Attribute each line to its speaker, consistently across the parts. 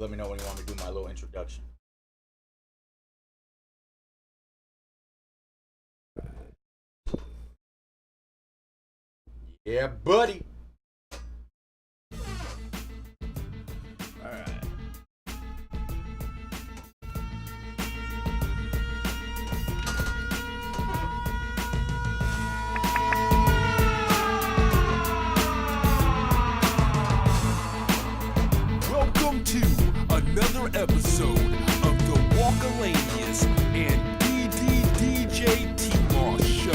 Speaker 1: Let me know when you want me to do my little introduction. Yeah, buddy. All right.
Speaker 2: Welcome to another episode of the Walkalanius and DjTmoS show.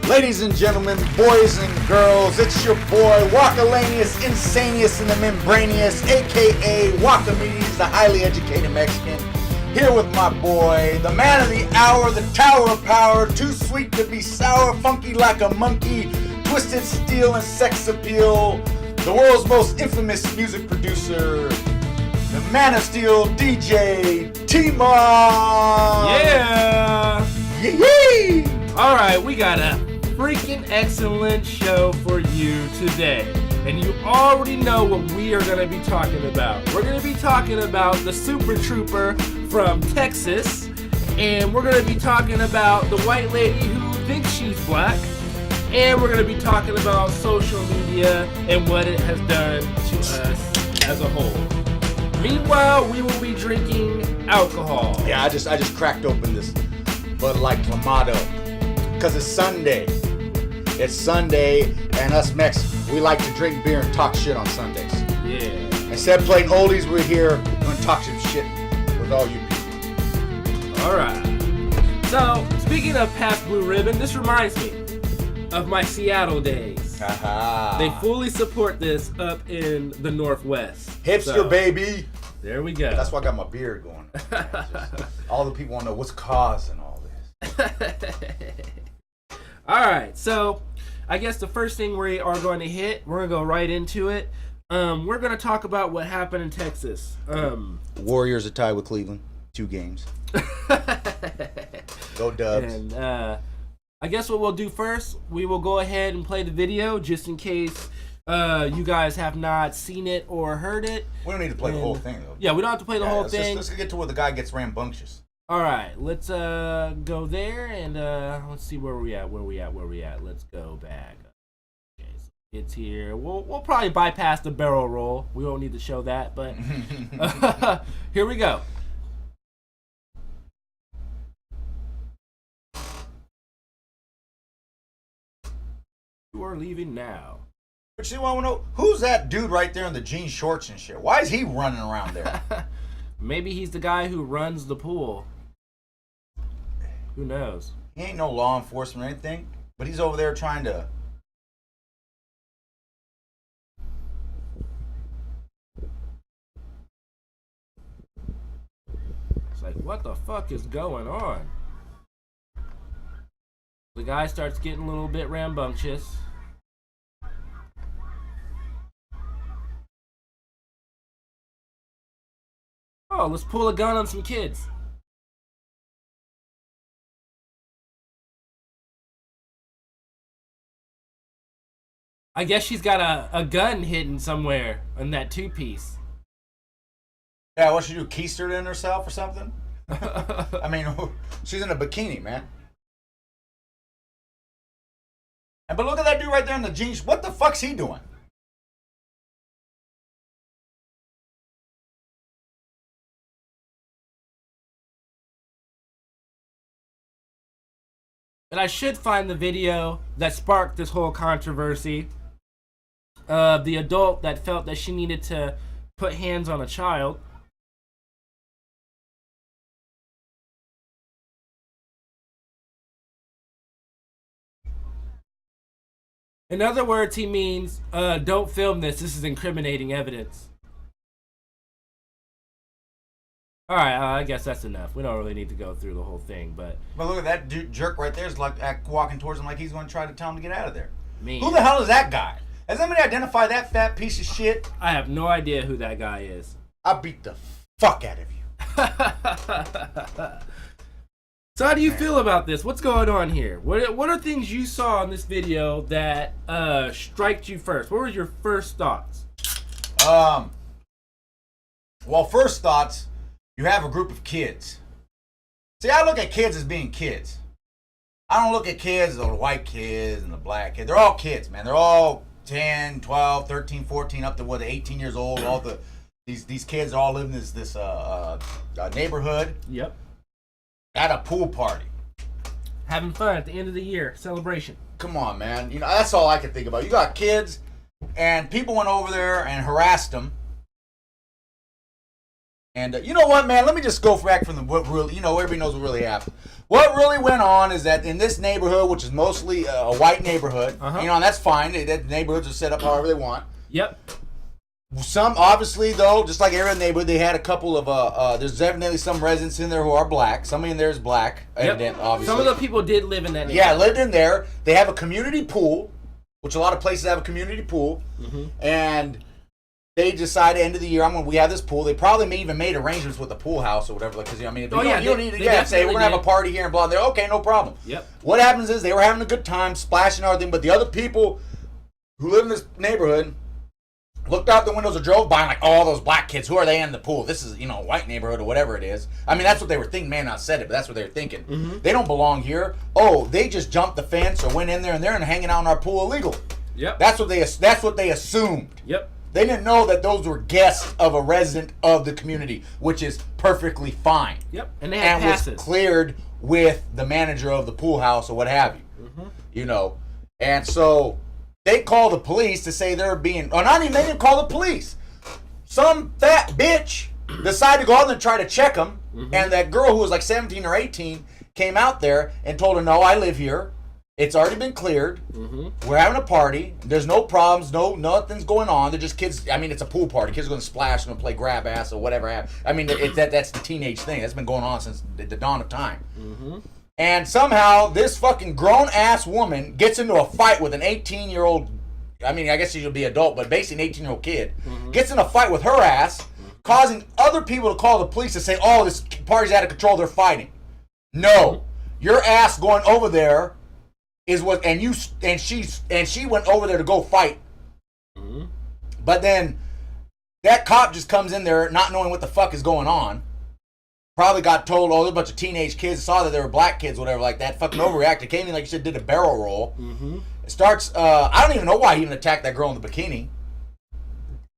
Speaker 1: Ladies and gentlemen, boys and girls, it's your boy, Walkalanius, Insanius, and the Membranius, aka Wakamedes, the highly educated Mexican, here with my boy, the man of the hour, the tower of power, too sweet to be sour, funky like a monkey, twisted steel and sex appeal, the world's most infamous music producer, the man of steel, DjTmoS.
Speaker 3: Yeah!
Speaker 1: Yee!
Speaker 3: Alright, we got a freaking excellent show for you today. And you already know what we are going to be talking about. We're going to be talking about the Super Trooper from Texas. And we're going to be talking about the white lady who thinks she's black. And we're going to be talking about social media and what it has done to us as a whole. Meanwhile, we will be drinking alcohol.
Speaker 1: Yeah, I just cracked open this Bud Light Clamato because it's Sunday. It's Sunday, and us Mex, we like to drink beer and talk shit on Sundays.
Speaker 3: Yeah.
Speaker 1: Instead of playing oldies, we're here going to talk some shit with all you people.
Speaker 3: All right. So, speaking of past Blue Ribbon, this reminds me of my Seattle days.
Speaker 1: Haha.
Speaker 3: They fully support this up in the Northwest.
Speaker 1: Hipster,
Speaker 3: So,
Speaker 1: baby.
Speaker 3: There we go.
Speaker 1: That's why I got my beard going. All the people want to know what's causing all this.
Speaker 3: All right, so I guess the first thing we are going to hit, we're going to go right into it. We're going to talk about what happened in Texas.
Speaker 1: Warriors are tied with Cleveland. 2 games. Go Dubs.
Speaker 3: And I guess what we'll do first, we will go ahead and play the video just in case you guys have not seen it or heard it.
Speaker 1: We don't need to play the whole thing, though.
Speaker 3: Yeah, we don't have to play the whole thing.
Speaker 1: Let's get to where the guy gets rambunctious.
Speaker 3: All right, let's go there and let's see where we at. Let's go back. Okay, so it's here. We'll probably bypass the barrel roll. We won't need to show that, but here we go. You are leaving now.
Speaker 1: But you want to know, who's that dude right there in the jean shorts and shit? Why is he running around there?
Speaker 3: Maybe he's the guy who runs the pool. Who knows?
Speaker 1: He ain't no law enforcement or anything, but he's over there trying to...
Speaker 3: It's like, what the fuck is going on? The guy starts getting a little bit rambunctious. Oh, let's pull a gun on some kids. I guess she's got a gun hidden somewhere in that 2-piece.
Speaker 1: Yeah, what she do, keistered in herself or something? I mean, she's in a bikini, man. But look at that dude right there in the jeans. What the fuck's he doing?
Speaker 3: And I should find the video that sparked this whole controversy of the adult that felt that she needed to put hands on a child. In other words, he means, don't film this. This is incriminating evidence. Alright, I guess that's enough. We don't really need to go through the whole thing, but...
Speaker 1: But look at that dude, jerk right there is like walking towards him like he's going to try to tell him to get out of there.
Speaker 3: Me.
Speaker 1: Who the hell is that guy? Has anybody identified that fat piece of shit?
Speaker 3: I have no idea who that guy is.
Speaker 1: I'll beat the fuck out of you.
Speaker 3: So how do you feel about this? What's going on here? What are things you saw in this video that striked you first? What were your first thoughts?
Speaker 1: Well, first thoughts, you have a group of kids. See, I look at kids as being kids. I don't look at kids as the white kids and the black kids. They're all kids, man. They're all 10, 12, 13, 14, up to 18 years old. All these kids all live in this neighborhood.
Speaker 3: Yep.
Speaker 1: At a pool party.
Speaker 3: Having fun at the end of the year. Celebration.
Speaker 1: Come on, man. You know, that's all I can think about. You got kids, and people went over there and harassed them. And you know what, man? Let me just go back from what really, everybody knows what really happened. What really went on is that in this neighborhood, which is mostly a white neighborhood, and that's fine. Neighborhoods are set up however they want.
Speaker 3: Yep.
Speaker 1: Some, obviously, though, just like every neighborhood, they had a couple of, there's definitely some residents in there who are black. Somebody in there is black, evident, obviously.
Speaker 3: Some of the people did live in that neighborhood.
Speaker 1: Yeah, lived in there. They have a community pool, which a lot of places have a community pool. Mm-hmm. And they decided end of the year, we have this pool. They probably even made arrangements with the pool house or whatever. Because, you don't need to say, we're going to have a party here and blah. They're okay, no problem.
Speaker 3: Yep.
Speaker 1: What happens is they were having a good time, splashing and everything, but the other people who live in this neighborhood looked out the windows or drove by and like, oh, all those black kids, who are they in the pool? This is, a white neighborhood or whatever it is. I mean, that's what they were thinking. Man, not said it, but that's what they were thinking. Mm-hmm. They don't belong here. Oh, they just jumped the fence or went in there and they're hanging out in our pool illegal.
Speaker 3: Yep.
Speaker 1: That's what they assumed.
Speaker 3: Yep.
Speaker 1: They didn't know that those were guests of a resident of the community, which is perfectly fine.
Speaker 3: Yep. And they had passes.
Speaker 1: Was cleared with the manager of the pool house or what have you. Mm-hmm. And so they call the police to say they're being, they didn't call the police. Some fat bitch decided to go out there and try to check them. Mm-hmm. And that girl who was like 17 or 18 came out there and told her, no, I live here. It's already been cleared. Mm-hmm. We're having a party. There's no problems. Nothing's going on. They're just kids. I mean, it's a pool party. Kids are going to splash and play grab ass or whatever. I mean, that's the teenage thing. That's been going on since the dawn of time. Mm-hmm. And somehow this fucking grown-ass woman gets into a fight with an 18-year-old, I mean, I guess she'll be adult, but basically an 18-year-old kid, gets in a fight with her ass, causing other people to call the police to say, oh, this party's out of control, they're fighting. No. Your ass going over there is what, and she went over there to go fight. Mm-hmm. But then that cop just comes in there not knowing what the fuck is going on. Probably got told, there's a bunch of teenage kids, saw that they were black kids, whatever like that, fucking overreacted, came in like you said, did a barrel roll. Mm-hmm. It starts, I don't even know why he even attacked that girl in the bikini.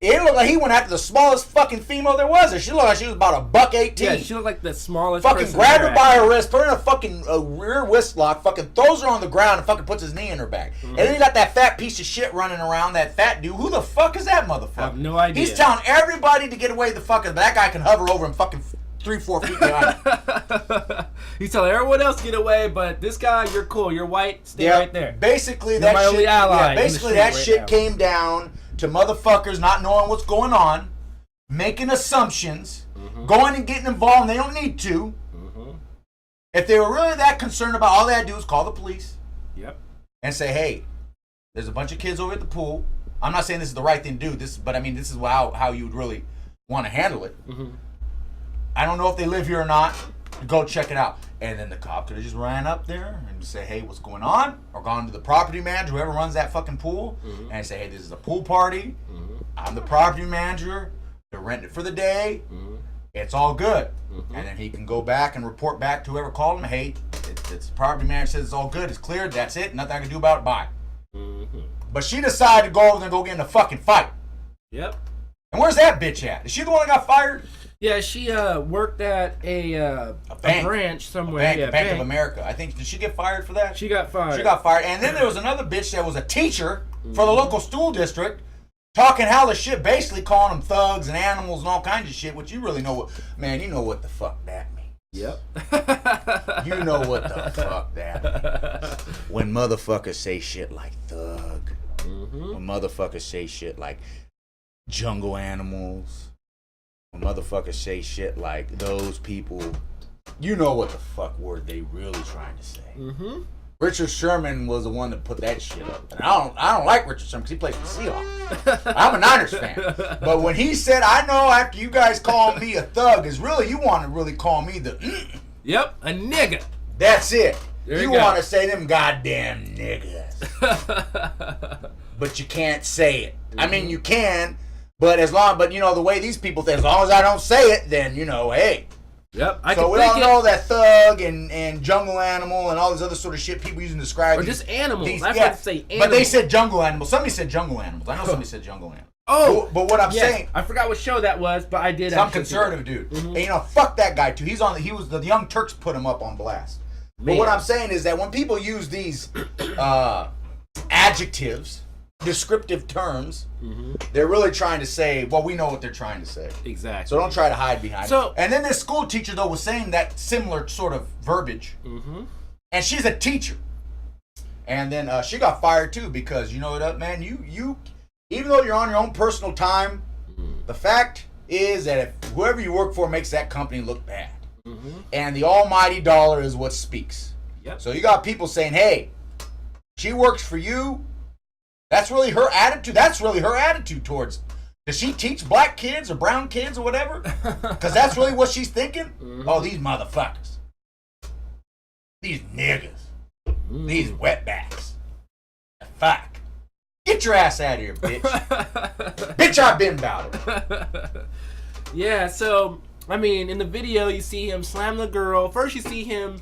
Speaker 1: It looked like he went after the smallest fucking female there was. She looked like she was about $1.18.
Speaker 3: Yeah, she looked like the smallest
Speaker 1: fucking grabbed her by her wrist, put her in a fucking rear wrist lock, fucking throws her on the ground and fucking puts his knee in her back. Mm-hmm. And then you got that fat piece of shit running around, that fat dude. Who the fuck is that motherfucker?
Speaker 3: I have no idea.
Speaker 1: He's telling everybody to get away the fucking, but that guy can hover over him fucking 3-4 feet behind.
Speaker 3: He's telling everyone else to get away, but this guy, you're cool, you're white, stay right there.
Speaker 1: Basically,
Speaker 3: you're my only ally.
Speaker 1: Basically, that shit came down to motherfuckers not knowing what's going on, making assumptions, going and getting involved, and they don't need to. Mm-hmm. If they were really that concerned about, all they had to do is call the police.
Speaker 3: Yep.
Speaker 1: And say, hey, there's a bunch of kids over at the pool. I'm not saying this is the right thing to do, but I mean, this is how you would really want to handle it. Mm-hmm. I don't know if they live here or not. Go check it out. And then the cop could have just ran up there and say, hey, what's going on? Or gone to the property manager, whoever runs that fucking pool, and say, hey, this is a pool party. I'm the property manager. They're renting it for the day. It's all good. And then he can go back and report back to whoever called him, hey, it's the property manager says it's all good, it's cleared, that's it, nothing I can do about it, bye. But she decided to go over there and go get in a fucking fight.
Speaker 3: Yep.
Speaker 1: And where's that bitch at? Is she the one that got fired?
Speaker 3: Yeah, she worked at a branch somewhere.
Speaker 1: Bank of America. I think, did she get fired for that?
Speaker 3: She got fired.
Speaker 1: She got fired. And then there was another bitch that was a teacher for the local school district, talking hella shit, basically calling them thugs and animals and all kinds of shit, which you really know what, man, you know what the fuck that means.
Speaker 3: Yep.
Speaker 1: You know what the fuck that means. When motherfuckers say shit like thug, when motherfuckers say shit like jungle animals, when motherfuckers say shit like those people, you know what the fuck word they really trying to say. Richard Sherman was the one that put that shit up. And I don't like Richard Sherman because he plays for the Seahawks. I'm a Niners fan. But when he said, I know after you guys call me a thug, is really, you want to really call me the
Speaker 3: Yep, a nigga.
Speaker 1: That's it.
Speaker 3: There
Speaker 1: you want to say them goddamn niggas. But you can't say it. I mean, you can, But the way these people think, as long as I don't say it, then hey.
Speaker 3: Yep.
Speaker 1: So we all know that thug and jungle animal and all this other sort of shit people using to describe.
Speaker 3: Or just animals.
Speaker 1: These,
Speaker 3: I have to say animals.
Speaker 1: But they said jungle animals. Somebody said jungle animals. I know somebody said jungle animals.
Speaker 3: Oh,
Speaker 1: but what I'm saying,
Speaker 3: I forgot what show that was, but I did.
Speaker 1: Some conservative dude. Mm-hmm. And fuck that guy too. He was the Young Turks put him up on blast. Man. But what I'm saying is that when people use these adjectives, descriptive terms, they're really trying to say, well, we know what they're trying to say.
Speaker 3: Exactly.
Speaker 1: So don't try to hide behind it. And then this school teacher, though, was saying that similar sort of verbiage. Mm-hmm. And she's a teacher. And then she got fired, too, because, you know what, man, you even though you're on your own personal time, the fact is that if whoever you work for makes that company look bad. Mm-hmm. And the almighty dollar is what speaks. Yep. So you got people saying, hey, she works for you. That's really her attitude. That's really her attitude towards. Does she teach black kids or brown kids or whatever? Because that's really what she's thinking. Mm-hmm. Oh, these motherfuckers. These niggas. Mm. These wetbacks. Fuck. Get your ass out of here, bitch. Bitch, I've been about it.
Speaker 3: Yeah, so, I mean, in the video, you see him slam the girl. First, you see him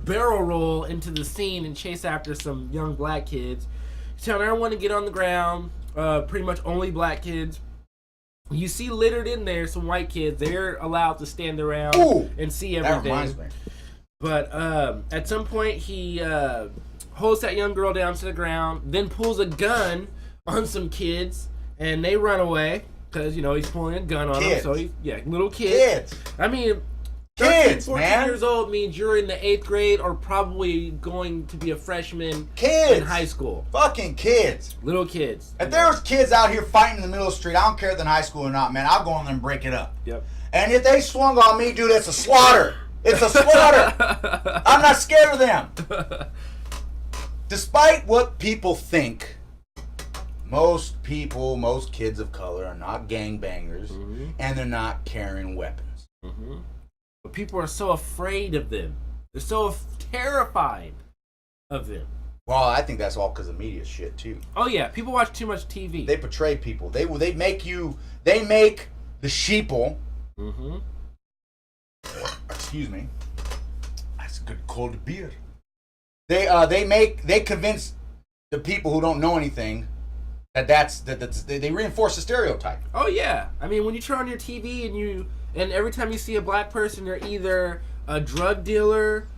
Speaker 3: barrel roll into the scene and chase after some young black kids. Telling everyone to get on the ground, pretty much only black kids. You see littered in there some white kids. They're allowed to stand around and see everything. That reminds me. But at some point, he holds that young girl down to the ground, then pulls a gun on some kids, and they run away because, he's pulling a gun on them. So, little kids. I mean... 14 years old means you're in the 8th grade or probably going to be a freshman in high school.
Speaker 1: Fucking kids.
Speaker 3: Little kids.
Speaker 1: If there was kids out here fighting in the middle of the street, I don't care if they're in high school or not, man, I'll go in there and break it up. Yep. And if they swung on me, dude, it's a slaughter. It's a slaughter. I'm not scared of them. Despite what people think, most kids of color are not gangbangers, and they're not carrying weapons. Mm-hmm.
Speaker 3: But people are so afraid of them. They're so terrified of them.
Speaker 1: Well, I think that's all because of media shit too.
Speaker 3: Oh yeah, people watch too much TV.
Speaker 1: They portray people. They make the sheeple. Mm-hmm. Excuse me. That's a good cold beer. They convince the people who don't know anything that's they reinforce the stereotype.
Speaker 3: Oh yeah, I mean when you turn on your TV and every time you see a black person, they're either a drug dealer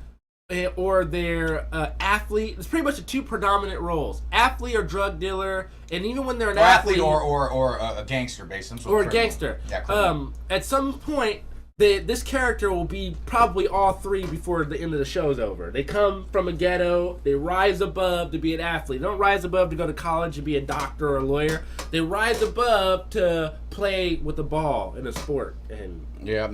Speaker 3: or they're an athlete. It's pretty much the two predominant roles: athlete or drug dealer. And even when they're an athlete
Speaker 1: or a gangster, basically,
Speaker 3: or a gangster. Yeah, at some point, this character will be probably all three before the end of the show's over. They come from a ghetto. They rise above to be an athlete. They don't rise above to go to college and be a doctor or a lawyer. They rise above to play with the ball in a sport. And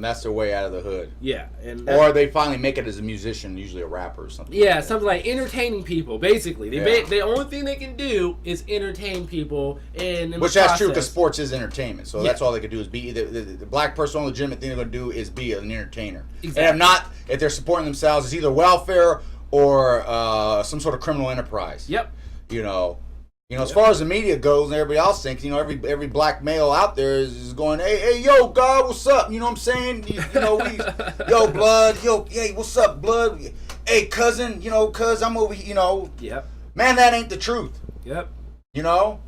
Speaker 1: that's their way out of the hood.
Speaker 3: Yeah,
Speaker 1: or they finally make it as a musician, usually a rapper or something.
Speaker 3: Yeah, something like entertaining people. Basically, the only thing they can do is entertain people. Which that's true because sports is entertainment. So that's all they can do is be the black person. The only legitimate thing they're going to do is be an entertainer. Exactly. And if they're supporting themselves, it's either welfare or some sort of criminal enterprise. Yep.
Speaker 1: As far as the media goes and everybody else thinks, every black male out there is going, hey, yo, God, what's up? You know what I'm saying? Yo, blood, yo, hey, what's up, blood? Hey, cousin, cuz I'm over here,
Speaker 3: Yep.
Speaker 1: Man, that ain't the truth.
Speaker 3: Yep.
Speaker 1: Then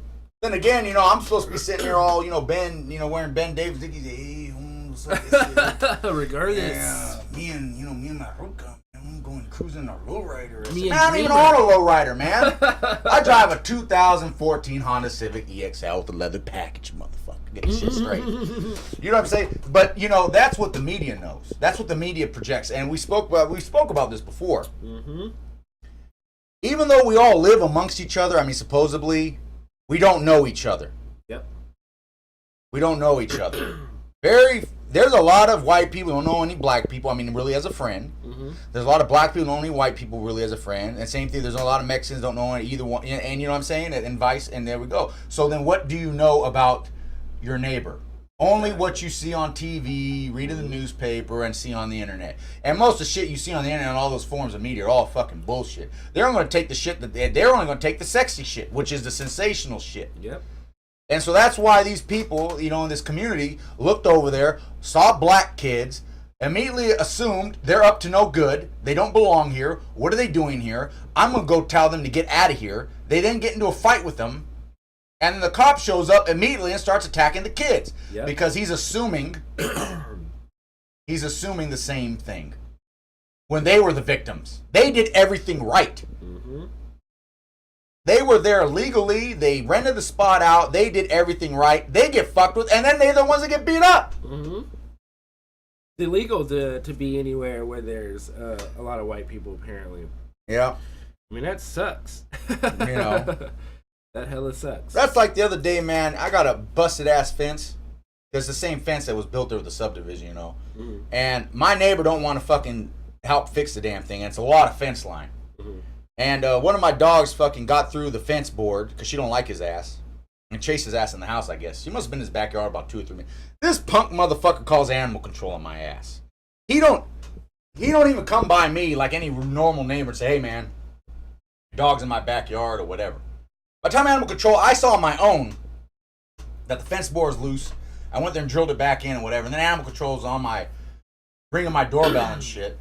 Speaker 1: again, I'm supposed to be sitting here all, Ben, wearing Ben Davis dickies. Hey, what's up?
Speaker 3: Regardless.
Speaker 1: Yeah, me and my hook up. I'm going cruising in a lowrider. I'm even on a lowrider, man. I drive a 2014 Honda Civic EXL with a leather package, motherfucker. Get this shit straight. You know what I'm saying? But that's what the media knows. That's what the media projects. And we spoke about this before. Mm-hmm. Even though we all live amongst each other, supposedly, we don't know each other.
Speaker 3: Yep.
Speaker 1: We don't know each other. There's a lot of white people who don't know any black people, really as a friend. Mm-hmm. There's a lot of black people who don't know any white people really as a friend. And same thing, there's a lot of Mexicans who don't know either one. And you know what I'm saying? And vice, and there we go. So then what do you know about your neighbor? Only what you see on TV, read in the newspaper, and see on the internet. And most of the shit you see on the internet and all those forms of media are all fucking bullshit. They're only going to take the shit they're only going to take the sexy shit, which is the sensational shit.
Speaker 3: Yep.
Speaker 1: And so that's why these people, in this community looked over there, saw black kids, immediately assumed they're up to no good. They don't belong here. What are they doing here? I'm going to go tell them to get out of here. They then get into a fight with them. And then the cop shows up immediately and starts attacking the kids. Yep. Because he's assuming the same thing. When they were the victims. They did everything right. Mm-hmm. They were there legally. They rented the spot out. They did everything right. They get fucked with, and then they're the ones that get beat up.
Speaker 3: Mm-hmm. It's illegal to be anywhere where there's a lot of white people, apparently.
Speaker 1: Yeah.
Speaker 3: I mean, that sucks. That hella sucks.
Speaker 1: That's like the other day, man. I got a busted-ass fence. There's the same fence that was built over the subdivision, Mm-hmm. And my neighbor don't want to fucking help fix the damn thing, and it's a lot of fence line. Mm-hmm. And one of my dogs fucking got through the fence board because she don't like his ass and chased his ass in the house, I guess. She must have been in his backyard about 2 or 3 minutes. This punk motherfucker calls animal control on my ass. He don't even come by me like any normal neighbor and say, hey, man, your dog's in my backyard or whatever. By the time animal control, I saw on my own that the fence board is loose. I went there and drilled it back in and whatever. And then animal control's on ringing my doorbell and shit.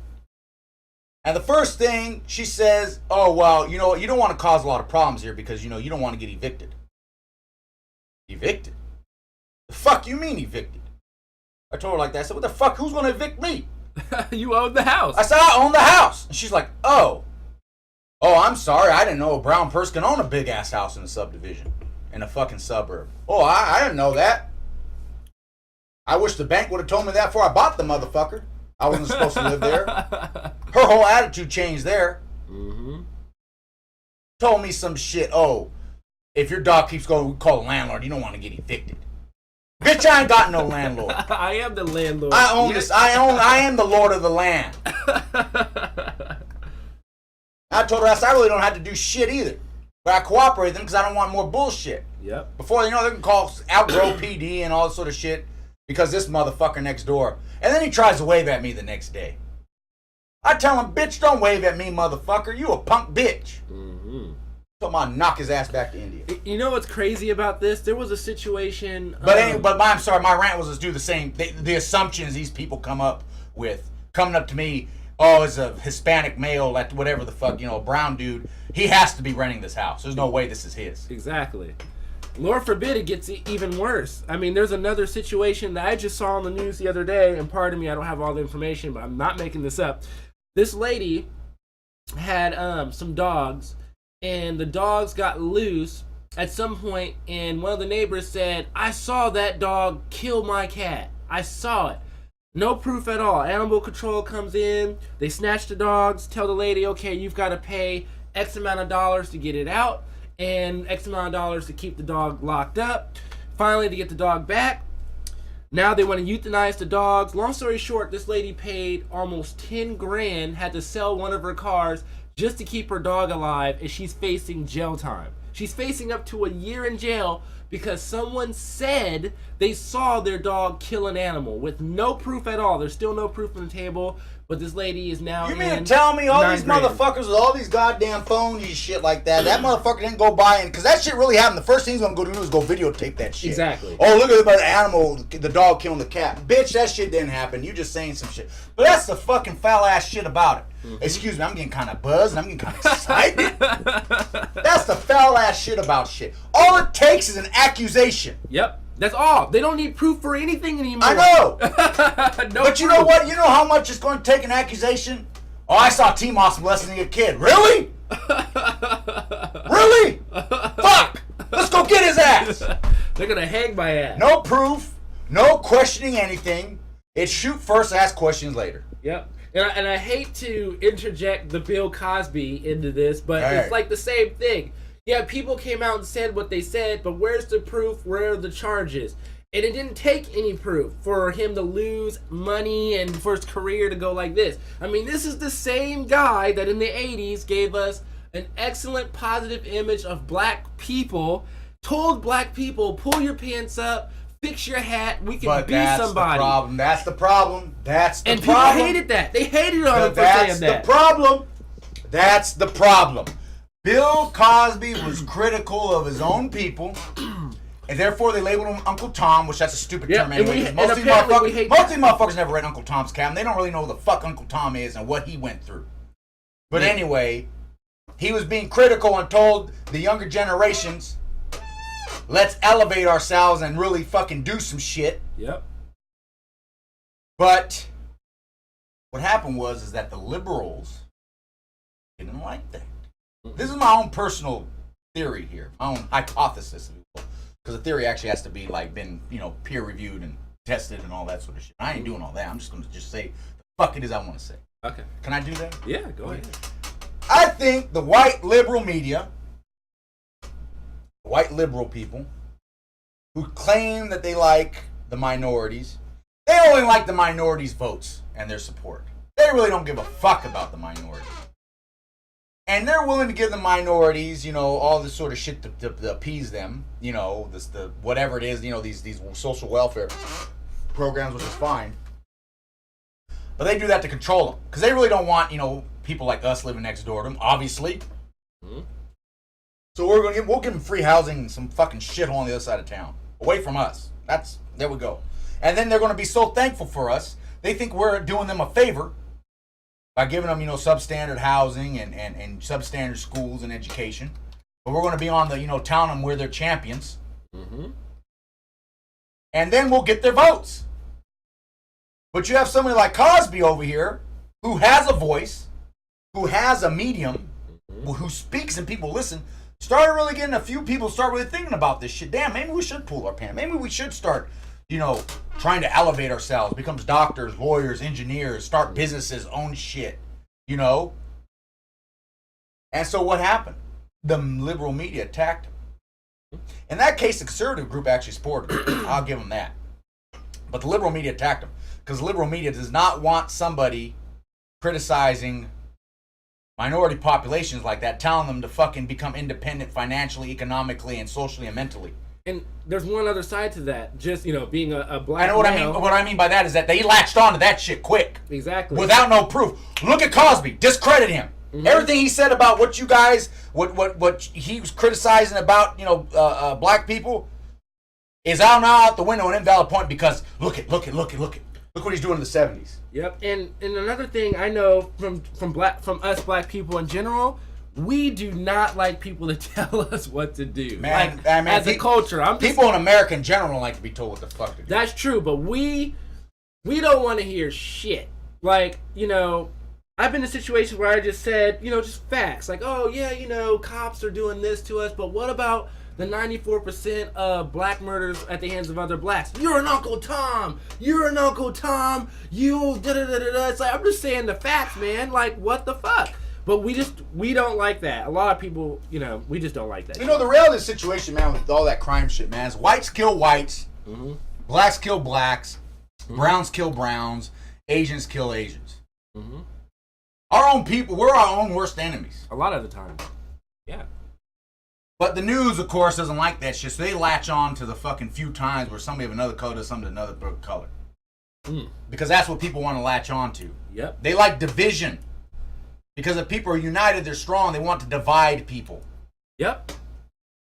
Speaker 1: And the first thing she says, oh, well, you don't want to cause a lot of problems here because, you don't want to get evicted. Evicted? The fuck you mean evicted? I told her like that. I said, what the fuck? Who's going to evict me?
Speaker 3: You own the house.
Speaker 1: I said, I own the house. And she's like, oh, I'm sorry. I didn't know a brown person can own a big-ass house in a subdivision, in a fucking suburb. Oh, I didn't know that. I wish the bank would have told me that before I bought the motherfucker. I wasn't supposed to live there. Her whole attitude changed there. Mm-hmm. Told me some shit. Oh, if your dog keeps going, we call the landlord. You don't want to get evicted. Bitch, I ain't got no landlord.
Speaker 3: I am the landlord.
Speaker 1: I own this. I am the lord of the land. I told her I really don't have to do shit either. But I cooperate with them because I don't want more bullshit.
Speaker 3: Yep.
Speaker 1: Before they can call Outgrow PD and all that sort of shit because this motherfucker next door. And then he tries to wave at me the next day. I tell him, bitch, don't wave at me, motherfucker. You a punk bitch. Mm-hmm. So I'm gonna knock his ass back to India.
Speaker 3: You know what's crazy about this? There was a situation.
Speaker 1: I'm sorry, my rant was to do the same. The assumptions these people come up with, coming up to me, oh, as a Hispanic male, like whatever the fuck, a brown dude, he has to be renting this house. There's no way this is his.
Speaker 3: Exactly. Lord forbid it gets even worse. I mean, there's another situation that I just saw on the news the other day, and pardon me, I don't have all the information, but I'm not making this up. This lady had some dogs, and the dogs got loose at some point, and one of the neighbors said, I saw that dog kill my cat. I saw it. No proof at all. Animal control comes in, they snatch the dogs, tell the lady, okay, you've got to pay X amount of dollars to get it out, and X amount of dollars to keep the dog locked up. Finally, to get the dog back. Now they want to euthanize the dogs. Long story short, this lady paid almost 10 grand, had to sell one of her cars just to keep her dog alive, and she's facing jail time. She's facing up to a year in jail because someone said they saw their dog kill an animal with no proof at all. There's still no proof on the table, but this lady is now
Speaker 1: You mean to tell me all these
Speaker 3: grand.
Speaker 1: motherfuckers with all these goddamn phones and shit like that motherfucker didn't go by and, because that shit really happened, the first thing he's going to go do is go videotape that shit.
Speaker 3: Exactly.
Speaker 1: Oh, look at the animal, the dog killing the cat. Bitch, that shit didn't happen. You just saying some shit. But that's the fucking foul ass shit about it. Mm-hmm. Excuse me, I'm getting kind of buzzed and I'm getting kind of excited. That's the foul ass shit about shit. All it takes is an accusation.
Speaker 3: Yep. That's all. They don't need proof for anything anymore.
Speaker 1: I know.
Speaker 3: No
Speaker 1: but you know what? You know how much it's going to take an accusation? Oh, I saw DjTmoS molesting a kid. Really? Really? Fuck! Let's go get his ass!
Speaker 3: They're going to hang my ass.
Speaker 1: No proof. No questioning anything. It's shoot first, ask questions later.
Speaker 3: Yep. And I hate to interject the Bill Cosby into this, but It's like the same thing. Yeah, people came out and said what they said, but where's the proof? Where are the charges? And it didn't take any proof for him to lose money and for his career to go like this. I mean, this is the same guy that in the 80s gave us an excellent positive image of black people, told black people, pull your pants up, fix your hat, we can be somebody.
Speaker 1: That's the problem.
Speaker 3: And people hated that. They hated on him for saying that.
Speaker 1: That's the problem. That's the problem. Bill Cosby was critical of his own people. And therefore, they labeled him Uncle Tom, which that's a stupid term
Speaker 3: and
Speaker 1: anyway.
Speaker 3: and
Speaker 1: Most of these
Speaker 3: apparently we hate
Speaker 1: motherfuckers never read Uncle Tom's Cabin. They don't really know who the fuck Uncle Tom is and what he went through. But anyway, he was being critical and told the younger generations, let's elevate ourselves and really fucking do some shit.
Speaker 3: Yep.
Speaker 1: But what happened was that the liberals didn't like that. This is my own personal theory here, my own hypothesis, because the theory actually has to be like been, peer reviewed and tested and all that sort of shit. I ain't doing all that. I'm just going to just say the fuck it is I want to say.
Speaker 3: Okay.
Speaker 1: Can I do that?
Speaker 3: Yeah, go ahead.
Speaker 1: I think the white liberal media, white liberal people who claim that they like the minorities, they only like the minorities' votes and their support. They really don't give a fuck about the minorities. And they're willing to give the minorities, all this sort of shit to appease them, the whatever it is, these social welfare programs, which is fine. But they do that to control them, because they really don't want, people like us living next door to them, obviously. Mm-hmm. So we'll give them free housing and some fucking shithole on the other side of town, away from us. There we go. And then they're going to be so thankful for us, they think we're doing them a favor by giving them, substandard housing and substandard schools and education. But we're going to be on the, telling them we're their champions. Mm-hmm. And then we'll get their votes. But you have somebody like Cosby over here who has a voice, who has a medium, who speaks and people listen. Started really getting a few people start really thinking about this shit. Damn, maybe we should pull our pants. Maybe we should start, trying to elevate ourselves, become doctors, lawyers, engineers, start businesses, own shit, And so what happened? The liberal media attacked him. In that case, the conservative group actually supported him. I'll give them that. But the liberal media attacked him because liberal media does not want somebody criticizing minority populations like that, telling them to fucking become independent financially, economically, and socially and mentally.
Speaker 3: And there's one other side to that. Just, being a black
Speaker 1: I know what I mean by that is that they latched on to that shit quick.
Speaker 3: Exactly.
Speaker 1: Without no proof. Look at Cosby. Discredit him. Mm-hmm. Everything he said about what you guys, what he was criticizing about, black people is out now out the window, an invalid point, because look what he's doing in the 70s.
Speaker 3: Yep. And another thing I know from us black people in general, we do not like people to tell us what to do.
Speaker 1: Man,
Speaker 3: as a culture,
Speaker 1: people in America in general don't like to be told what the fuck to do.
Speaker 3: That's true, but we don't want to hear shit. Like, I've been in situations where I just said, just facts. Like, oh yeah, cops are doing this to us, but what about the 94% of black murders at the hands of other blacks? You're an Uncle Tom. You're an Uncle Tom. You da-da-da-da-da. It's like, I'm just saying the facts, man. Like, what the fuck? But we don't like that. A lot of people, we just don't like that.
Speaker 1: The reality of the situation, man, with all that crime shit, man, is whites kill whites, mm-hmm. blacks kill blacks, mm-hmm. browns kill browns, Asians kill Asians. Mm-hmm. Our own people, we're our own worst enemies.
Speaker 3: A lot of the time. Yeah.
Speaker 1: But the news, of course, doesn't like that shit, so they latch on to the fucking few times where somebody of another color does something to another color. Mm. Because that's what people want to latch on to.
Speaker 3: Yep.
Speaker 1: They like division. Because if people are united, they're strong. They want to divide people.
Speaker 3: Yep.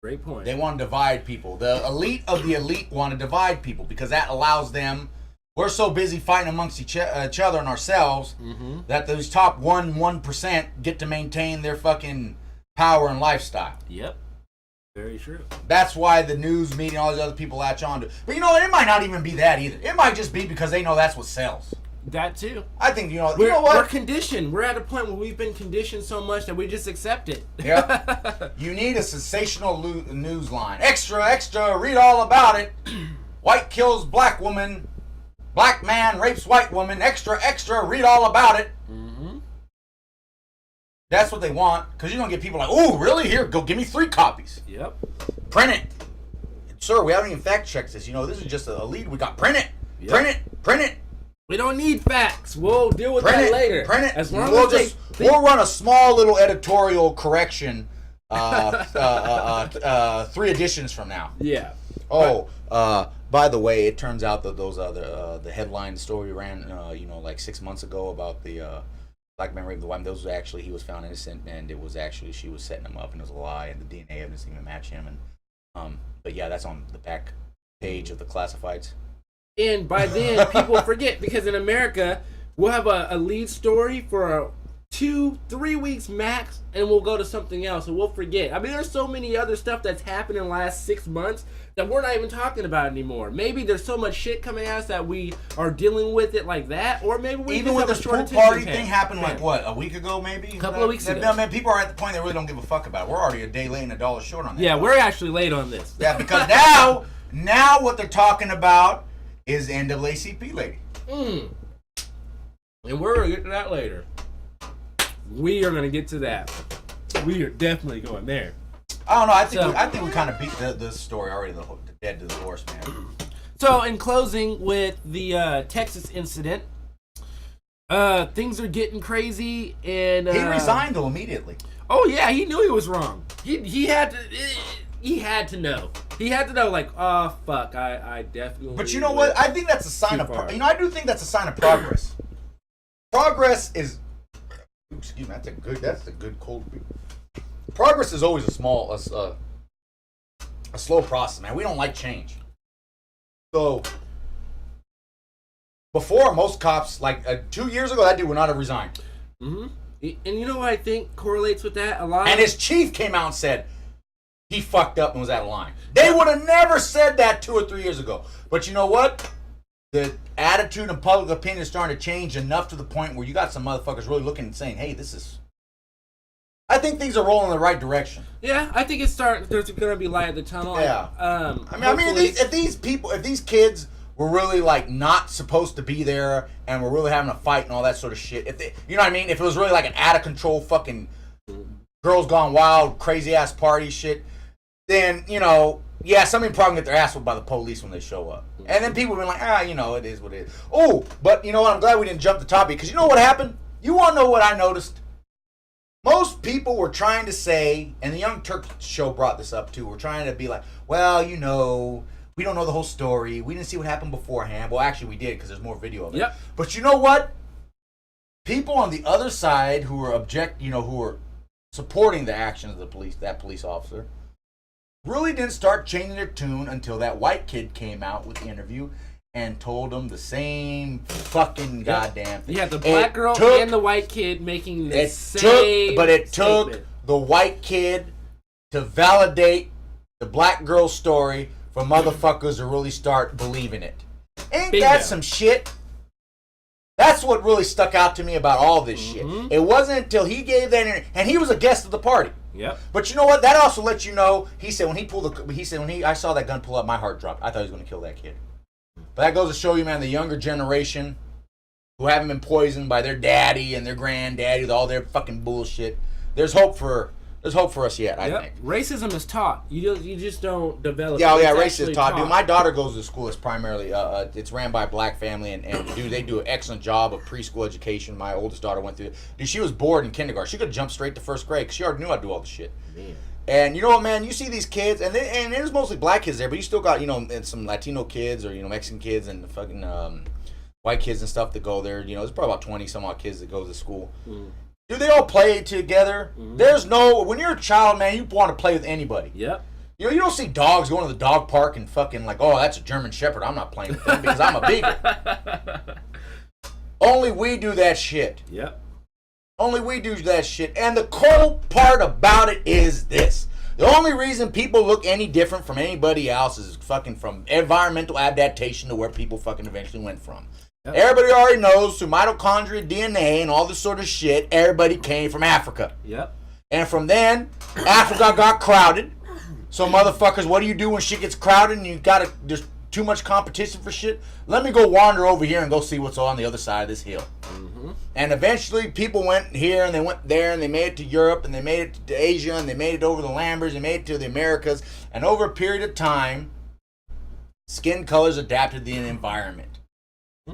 Speaker 3: Great point.
Speaker 1: They want to divide people. The elite of the elite want to divide people because that allows them. We're so busy fighting amongst each other and ourselves mm-hmm. that those top 1% get to maintain their fucking power and lifestyle.
Speaker 3: Yep. Very true.
Speaker 1: That's why the news media and all these other people latch on to. But it might not even be that either. It might just be because they know that's what sells.
Speaker 3: That too.
Speaker 1: I think, you know what?
Speaker 3: We're conditioned. We're at a point where we've been conditioned so much that we just accept it.
Speaker 1: Yeah. You need a sensational news line. Extra, extra, read all about it. White kills black woman. Black man rapes white woman. Extra, extra, read all about it. Mm-hmm. That's what they want. Because you're going to get people like, oh, really? Here, go give me 3 copies.
Speaker 3: Yep.
Speaker 1: Print it. Sir, we haven't even fact checked this. This is just a lead. We got print it. Yep. Print it. Print it.
Speaker 3: We don't need facts. We'll deal with that later.
Speaker 1: Print it.
Speaker 3: As long
Speaker 1: we'll run a small little editorial correction 3 editions from now.
Speaker 3: Yeah.
Speaker 1: Oh, by the way, it turns out that those other the headline story ran like 6 months ago about the black man raping the white. Those was actually, he was found innocent, and it was actually she was setting him up, and it was a lie, and the DNA evidence didn't even match him, and But yeah, that's on the back page of the classifieds.
Speaker 3: And by then, people forget, because in America, we'll have a lead story for 2-3 weeks max, and we'll go to something else, and we'll forget. I mean, there's so many other stuff that's happened in the last 6 months that we're not even talking about anymore. Maybe there's so much shit coming at us that we are dealing with it like that, or maybe we
Speaker 1: even
Speaker 3: just
Speaker 1: with
Speaker 3: have
Speaker 1: this
Speaker 3: a short
Speaker 1: pool
Speaker 3: attention
Speaker 1: party
Speaker 3: span.
Speaker 1: thing happened like
Speaker 3: Yeah.
Speaker 1: what, a week ago maybe?
Speaker 3: A couple of weeks ago.
Speaker 1: Man, people are at the point they really don't give a fuck about it. We're already a day late and $1 short on that.
Speaker 3: Yeah, we're actually late on this.
Speaker 1: Yeah, because now what they're talking about is NAACP lady.
Speaker 3: And we're gonna get to that later. We are gonna get to that. We are definitely going there.
Speaker 1: I don't know. I think we kind of beat this story already. The dead to the horse, man.
Speaker 3: So, in closing with the Texas incident, things are getting crazy, and
Speaker 1: He resigned though immediately.
Speaker 3: Oh yeah, he knew he was wrong. He had to. He had to know. He had to know, like, oh fuck, I definitely.
Speaker 1: But you know what? I think that's a sign of. I do think that's a sign of progress. Progress is. Excuse me. That's a good cold beer. Progress is always a slow process, man. We don't like change. So before, most cops, like 2 years ago, that dude would not have resigned.
Speaker 3: Mm-hmm. And you know what I think correlates with that a lot?
Speaker 1: And his chief came out and said he fucked up and was out of line. They would have never said that 2 or 3 years ago. But you know what? The attitude and public opinion is starting to change enough to the point where you got some motherfuckers really looking and saying, hey, this is... I think things are rolling in the right direction.
Speaker 3: Yeah, I think it's starting. There's going to be light at the tunnel.
Speaker 1: Yeah. I mean, if these kids were really like not supposed to be there and were really having a fight and all that sort of shit, if they, you know what I mean? If it was really like an out of control fucking girls gone wild, crazy ass party shit, then yeah, somebody probably get their ass whipped by the police when they show up. And then people have been like, it is what it is. Oh, but you know what? I'm glad we didn't jump the topic, because you know what happened? You want to know what I noticed? Most people were trying to say, and the Young Turks show brought this up too, we're trying to be like, well, we don't know the whole story. We didn't see what happened beforehand. Well, actually, we did, because there's more video of it.
Speaker 3: Yep.
Speaker 1: But you know what? People on the other side who were supporting the actions of that police officer, really didn't start changing their tune until that white kid came out with the interview and told them the same fucking goddamn thing.
Speaker 3: You had the black girl and the white kid making the same
Speaker 1: It
Speaker 3: statement.
Speaker 1: took the white kid to validate the black girl's story for motherfuckers to really start believing it. Ain't
Speaker 3: Bingo.
Speaker 1: that some shit? That's what really stuck out to me about all this shit. It wasn't until he gave that interview, and he was a guest of the party.
Speaker 3: Yep.
Speaker 1: But you know what? That also lets you know. He said I saw that gun pull up, my heart dropped. I thought he was going to kill that kid. But that goes to show you, man, the younger generation who haven't been poisoned by their daddy and their granddaddy with all their fucking bullshit. There's hope for us yet, I think.
Speaker 3: Racism is taught. You just don't develop.
Speaker 1: Yeah,
Speaker 3: it.
Speaker 1: racism is taught. Dude, my daughter goes to school. It's primarily it's ran by a black family, and dude, they do an excellent job of preschool education. My oldest daughter went through. Dude, she was bored in kindergarten. She could have jumped straight to first grade because she already knew how to do all the shit.
Speaker 3: Man.
Speaker 1: And you know what, man? You see these kids, and there's mostly black kids there, but you still got and some Latino kids or Mexican kids and the fucking white kids and stuff that go there. There's probably about 20 some odd kids that go to school. Do they all play together? There's when you're a child, man, you want to play with anybody.
Speaker 3: Yep.
Speaker 1: You don't see dogs going to the dog park and fucking like, oh, that's a German Shepherd. I'm not playing with them because I'm a bigot. Only we do that shit.
Speaker 3: Yep.
Speaker 1: Only we do that shit. And the cold part about it is this. The only reason people look any different from anybody else is fucking from environmental adaptation to where people fucking eventually went from. Yep. Everybody already knows through mitochondria, DNA, and all this sort of shit, everybody came from Africa.
Speaker 3: Yep.
Speaker 1: And from then, Africa got crowded. So motherfuckers, what do you do when shit gets crowded and there's too much competition for shit? Let me go wander over here and go see what's on the other side of this hill. And eventually people went here and they went there and they made it to Europe and they made it to Asia and they made it over the Lambers, they made it to the Americas. And over a period of time, skin colors adapted to the environment.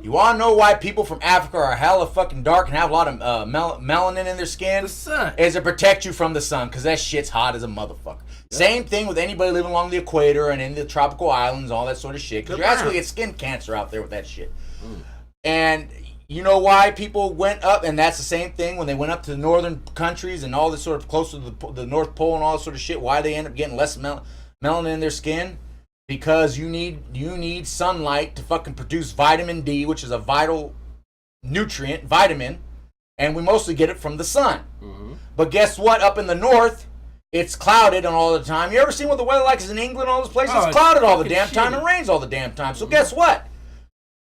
Speaker 1: You want to know why people from Africa are hella fucking dark and have a lot of melanin in their skin?
Speaker 3: The sun.
Speaker 1: Is to protect you from the sun, because that shit's hot as a motherfucker. Yep. Same thing with anybody living along the equator and in the tropical islands, all that sort of shit, because you're actually going to get skin cancer out there with that shit. And you know why people went up, and that's the same thing when they went up to the northern countries and all this sort of close to the North Pole and all this sort of shit, why they end up getting less melanin melanin in their skin because you need sunlight to fucking produce vitamin D, which is a vital nutrient, vitamin, and we mostly get it from the sun. Mm-hmm. But guess what? Up in the north, it's clouded all the time. You ever seen what the weather like is in England, all those places? It's clouded all the damn time and rains all the damn time. So guess what?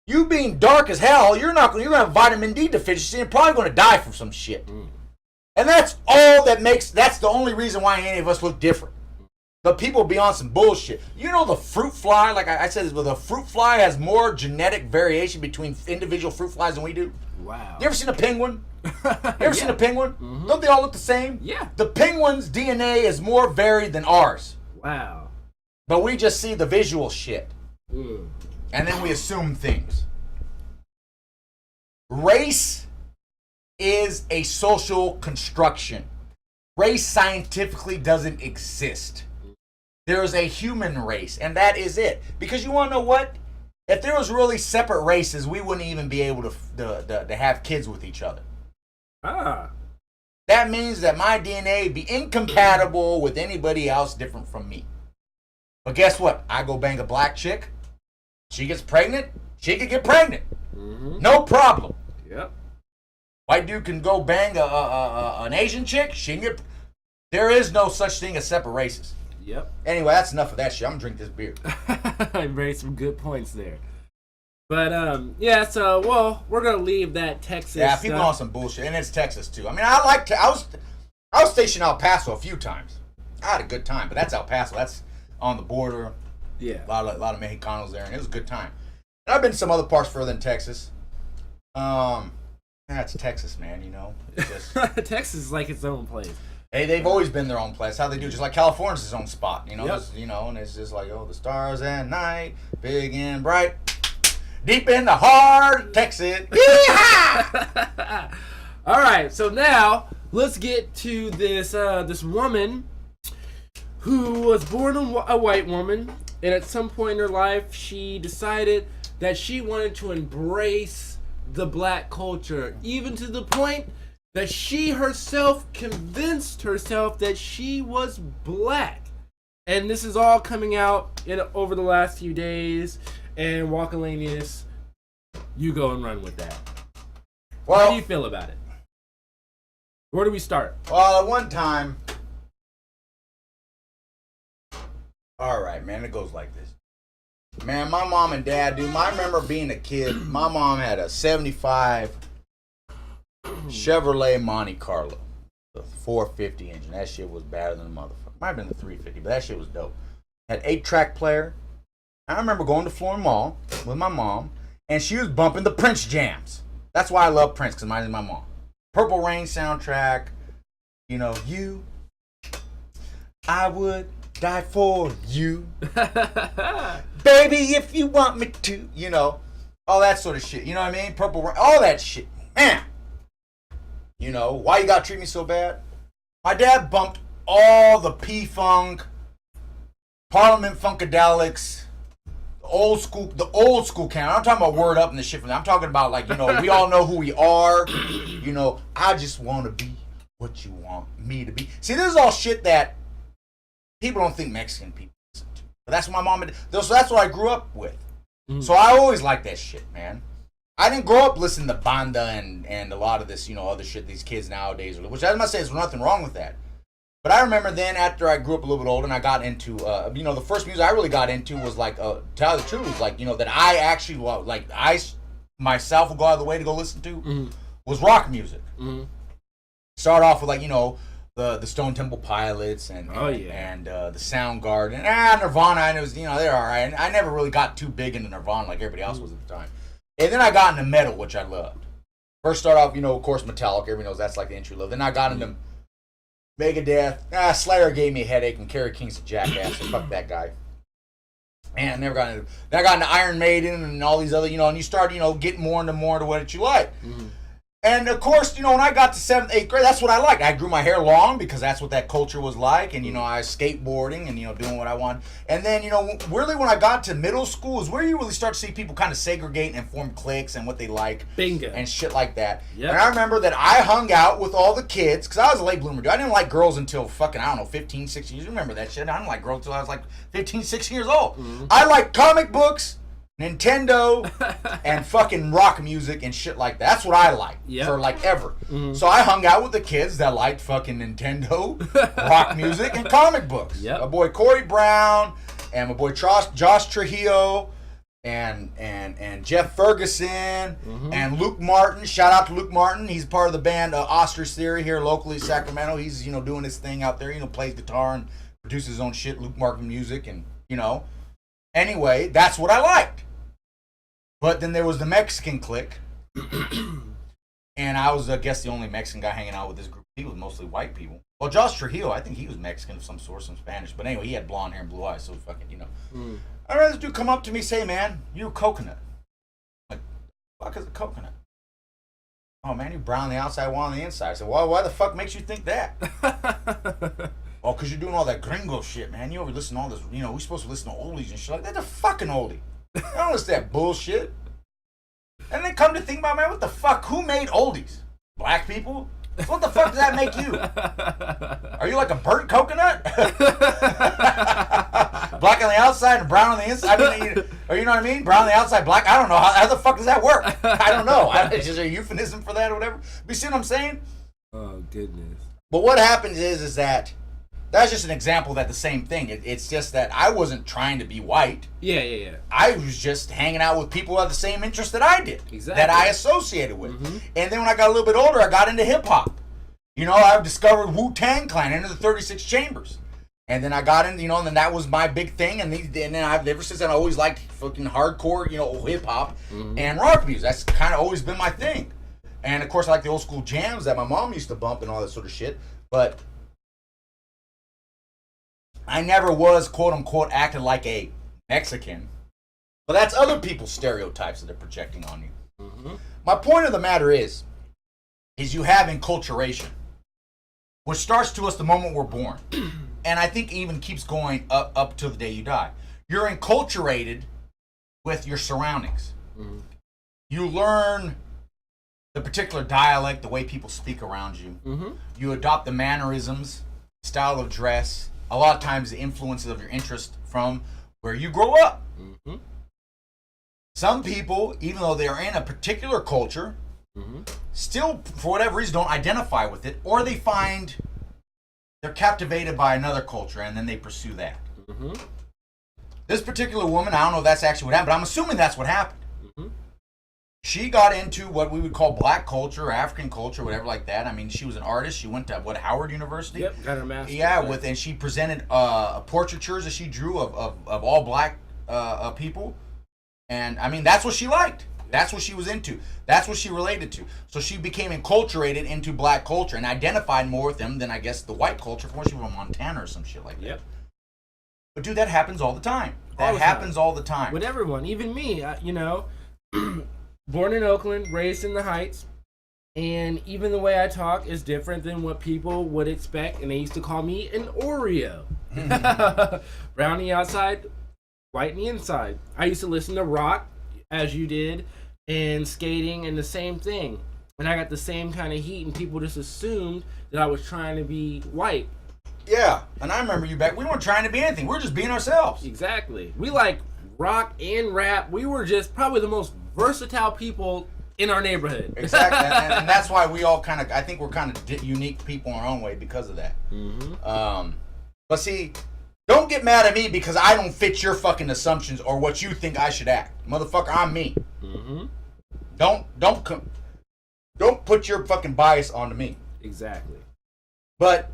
Speaker 1: You being dark as hell, you're gonna have vitamin D deficiency and probably gonna die from some shit. And that's the only reason why any of us look different. But people be on some bullshit. You know the fruit fly, like I said, the fruit fly has more genetic variation between individual fruit flies than we do.
Speaker 3: Wow.
Speaker 1: You ever seen a penguin? You ever seen a penguin? Mm-hmm. Don't they all look the same?
Speaker 3: Yeah.
Speaker 1: The penguin's DNA is more varied than ours.
Speaker 3: Wow.
Speaker 1: But we just see the visual shit. And then we assume things. Race is a social construction. Race scientifically doesn't exist. There is a human race, and that is it. Because you want to know what? If there was really separate races, we wouldn't even be able to have kids with each other. That means that my DNA would be incompatible with anybody else different from me. But guess what? I go bang a black chick. She gets pregnant. She could get pregnant. Mm-hmm. No problem.
Speaker 3: Yep.
Speaker 1: White dude can go bang an Asian chick. She can get. There is no such thing as separate races.
Speaker 3: Yep.
Speaker 1: Anyway, that's enough of that shit. I'm gonna drink this beer.
Speaker 3: I made some good points there. But yeah, so we're gonna leave that Texas.
Speaker 1: Yeah, people on some bullshit, and it's Texas too. I mean, I was stationed in El Paso a few times. I had a good time, but that's El Paso. That's on the border.
Speaker 3: Yeah.
Speaker 1: A lot of Mexicanos there, and it was a good time. And I've been to some other parts further than Texas. That's Texas, man. You know, it's just
Speaker 3: Texas is like its own place.
Speaker 1: Hey, they've always been their own place. How they do, just like California's its own spot. You know,
Speaker 3: yep.
Speaker 1: And it's just like, oh, the stars at night, big and bright, deep in the heart of Texas. Yeehaw!
Speaker 3: All right, so now let's get to this woman who was born a white woman, and at some point in her life, she decided that she wanted to embrace the black culture, even to the point that she herself convinced herself that she was black. And this is all coming out over the last few days. And Walkalanius, you go and run with that.
Speaker 1: Well,
Speaker 3: how do you feel about it? Where do we start?
Speaker 1: Well, at one time... Alright, man, it goes like this. Man, my mom and dad, dude, I remember being a kid. My mom had a 75... Chevrolet Monte Carlo, the 450 engine. That shit was better than a motherfucker. Might have been the 350, but that shit was dope. Had 8-track player. I remember going to Florida Mall with my mom, and she was bumping the Prince jams. That's why I love Prince, because mine is my mom. Purple Rain soundtrack. You know, I would die for you. Baby, if you want me to. You know, all that sort of shit. You know what I mean? Purple Rain, all that shit. Man. You know, why you gotta treat me so bad? My dad bumped all the P-Funk, Parliament Funkadelics, the old school count. I'm talking about Word Up and the shit from that. I'm talking about, like, you know, we all know who we are. You know, I just want to be what you want me to be. See, this is all shit that people don't think Mexican people listen to. But that's what my mom and so that's what I grew up with. Mm. So I always liked that shit, man. I didn't grow up listening to banda and a lot of this, you know, other shit these kids nowadays, which I'm not saying there's nothing wrong with that. But I remember then, after I grew up a little bit older and I got into, you know, the first music I really got into was like, to tell the truth, like, you know, that I actually, like, I myself would go out of the way to go listen to was rock music. Mm-hmm. Start off with, like, you know, the Stone Temple Pilots and the Soundgarden and Nirvana. And it was, you know, they're all right. I never really got too big into Nirvana like everybody else was at the time. And then I got into metal, which I loved. First start off, you know, of course, Metallica. Everybody knows that's like the entry level. Then I got into Megadeth. Slayer gave me a headache, and Kerry King's a jackass, so fuck that guy. And I never got into... Then I got into Iron Maiden and all these other, you know, and you start, you know, getting more into what you like. Mm-hmm. And of course, when I got to 7th, 8th grade, that's what I liked. I grew my hair long because that's what that culture was like. And, I was skateboarding and, doing what I wanted. And then, really when I got to middle school is where you really start to see people kind of segregate and form cliques and what they like.
Speaker 3: Bingo.
Speaker 1: And shit like that.
Speaker 3: Yep.
Speaker 1: And I remember that I hung out with all the kids because I was a late bloomer, dude. I didn't like girls until fucking, 15, 16 years. You remember that shit? I didn't like girls until I was like 15, 16 years old. Mm-hmm. I liked comic books, Nintendo, and fucking rock music and shit like that. That's what I liked for like ever. Mm-hmm. So I hung out with the kids that liked fucking Nintendo, rock music, and comic books. Yep. My boy Corey Brown and my boy Josh Trujillo and Jeff Ferguson and Luke Martin. Shout out to Luke Martin. He's part of the band Ostrich Theory here locally in Sacramento. He's doing his thing out there. Plays guitar and produces his own shit. Luke Martin music and Anyway, that's what I liked. But then there was the Mexican clique. And I was, I guess, the only Mexican guy hanging out with this group. He was mostly white people. Well, Josh Trujillo, I think he was Mexican of some sort, some Spanish. But anyway, he had blonde hair and blue eyes, so fucking, I remember this dude come up to me and say, man, you're a coconut. I'm like, what the fuck is a coconut? Oh, man, you're brown on the outside, white on the inside. I said, well, why the fuck makes you think that? Oh, because you're doing all that gringo shit, man. You over listen to all this, we're supposed to listen to oldies and shit like that. That's a fucking oldie. I don't listen to that bullshit. And then come to think about, man, what the fuck? Who made oldies? Black people? What the fuck does that make you? Are you like a burnt coconut? Black on the outside and brown on the inside? I mean, or you know what I mean? Brown on the outside, black? I don't know. How the fuck does that work? I don't know. Is there a euphemism for that or whatever? But you see what I'm saying?
Speaker 3: Oh, goodness.
Speaker 1: But what happens is that that's just an example that the same thing. It's just that I wasn't trying to be white. Yeah. I was just hanging out with people who had the same interests that I did. Exactly. That I associated with. Mm-hmm. And then when I got a little bit older, I got into hip-hop. I discovered Wu-Tang Clan, into the 36 Chambers. And then I got in, and then that was my big thing. And then ever since then, I always liked fucking hardcore, hip-hop and rock music. That's kind of always been my thing. And, of course, I like the old school jams that my mom used to bump and all that sort of shit. But I never was, quote-unquote, acting like a Mexican. But that's other people's stereotypes that they're projecting on you. Mm-hmm. My point of the matter is you have enculturation, which starts to us the moment we're born. And I think even keeps going up to the day you die. You're enculturated with your surroundings. Mm-hmm. You learn the particular dialect, the way people speak around you. Mm-hmm. You adopt the mannerisms, style of dress, a lot of times the influences of your interest from where you grow up. Mm-hmm. Some people, even though they are in a particular culture, still, for whatever reason, don't identify with it, or they find they're captivated by another culture, and then they pursue that. Mm-hmm. This particular woman, I don't know if that's actually what happened, but I'm assuming that's what happened. Mm-hmm. She got into what we would call black culture, African culture, whatever like that. I mean, she was an artist. She went to, Howard University?
Speaker 3: Yep, got her master's.
Speaker 1: Yeah, and she presented portraitures that she drew of all black people. And, I mean, that's what she liked. That's what she was into. That's what she related to. So she became enculturated into black culture and identified more with them than, I guess, the white culture from when she was from Montana or some shit like that. Yep. But, dude, that happens all the time. That happens all the time.
Speaker 3: With everyone. Even me, born in Oakland, raised in the Heights, and even the way I talk is different than what people would expect, and they used to call me an Oreo. Brown on the outside, white on the inside. I used to listen to rock, as you did, and skating, and the same thing. And I got the same kind of heat, and people just assumed that I was trying to be white.
Speaker 1: Yeah, and I remember you back. We weren't trying to be anything. We were just being ourselves.
Speaker 3: Exactly. We like rock and rap. We were just probably the most versatile people in our neighborhood.
Speaker 1: Exactly, and that's why we all I think we're kind of unique people in our own way because of that. Mm-hmm. But see, don't get mad at me because I don't fit your fucking assumptions or what you think I should act. Motherfucker, I'm me. Mm-hmm. Don't put your fucking bias onto me.
Speaker 3: Exactly.
Speaker 1: But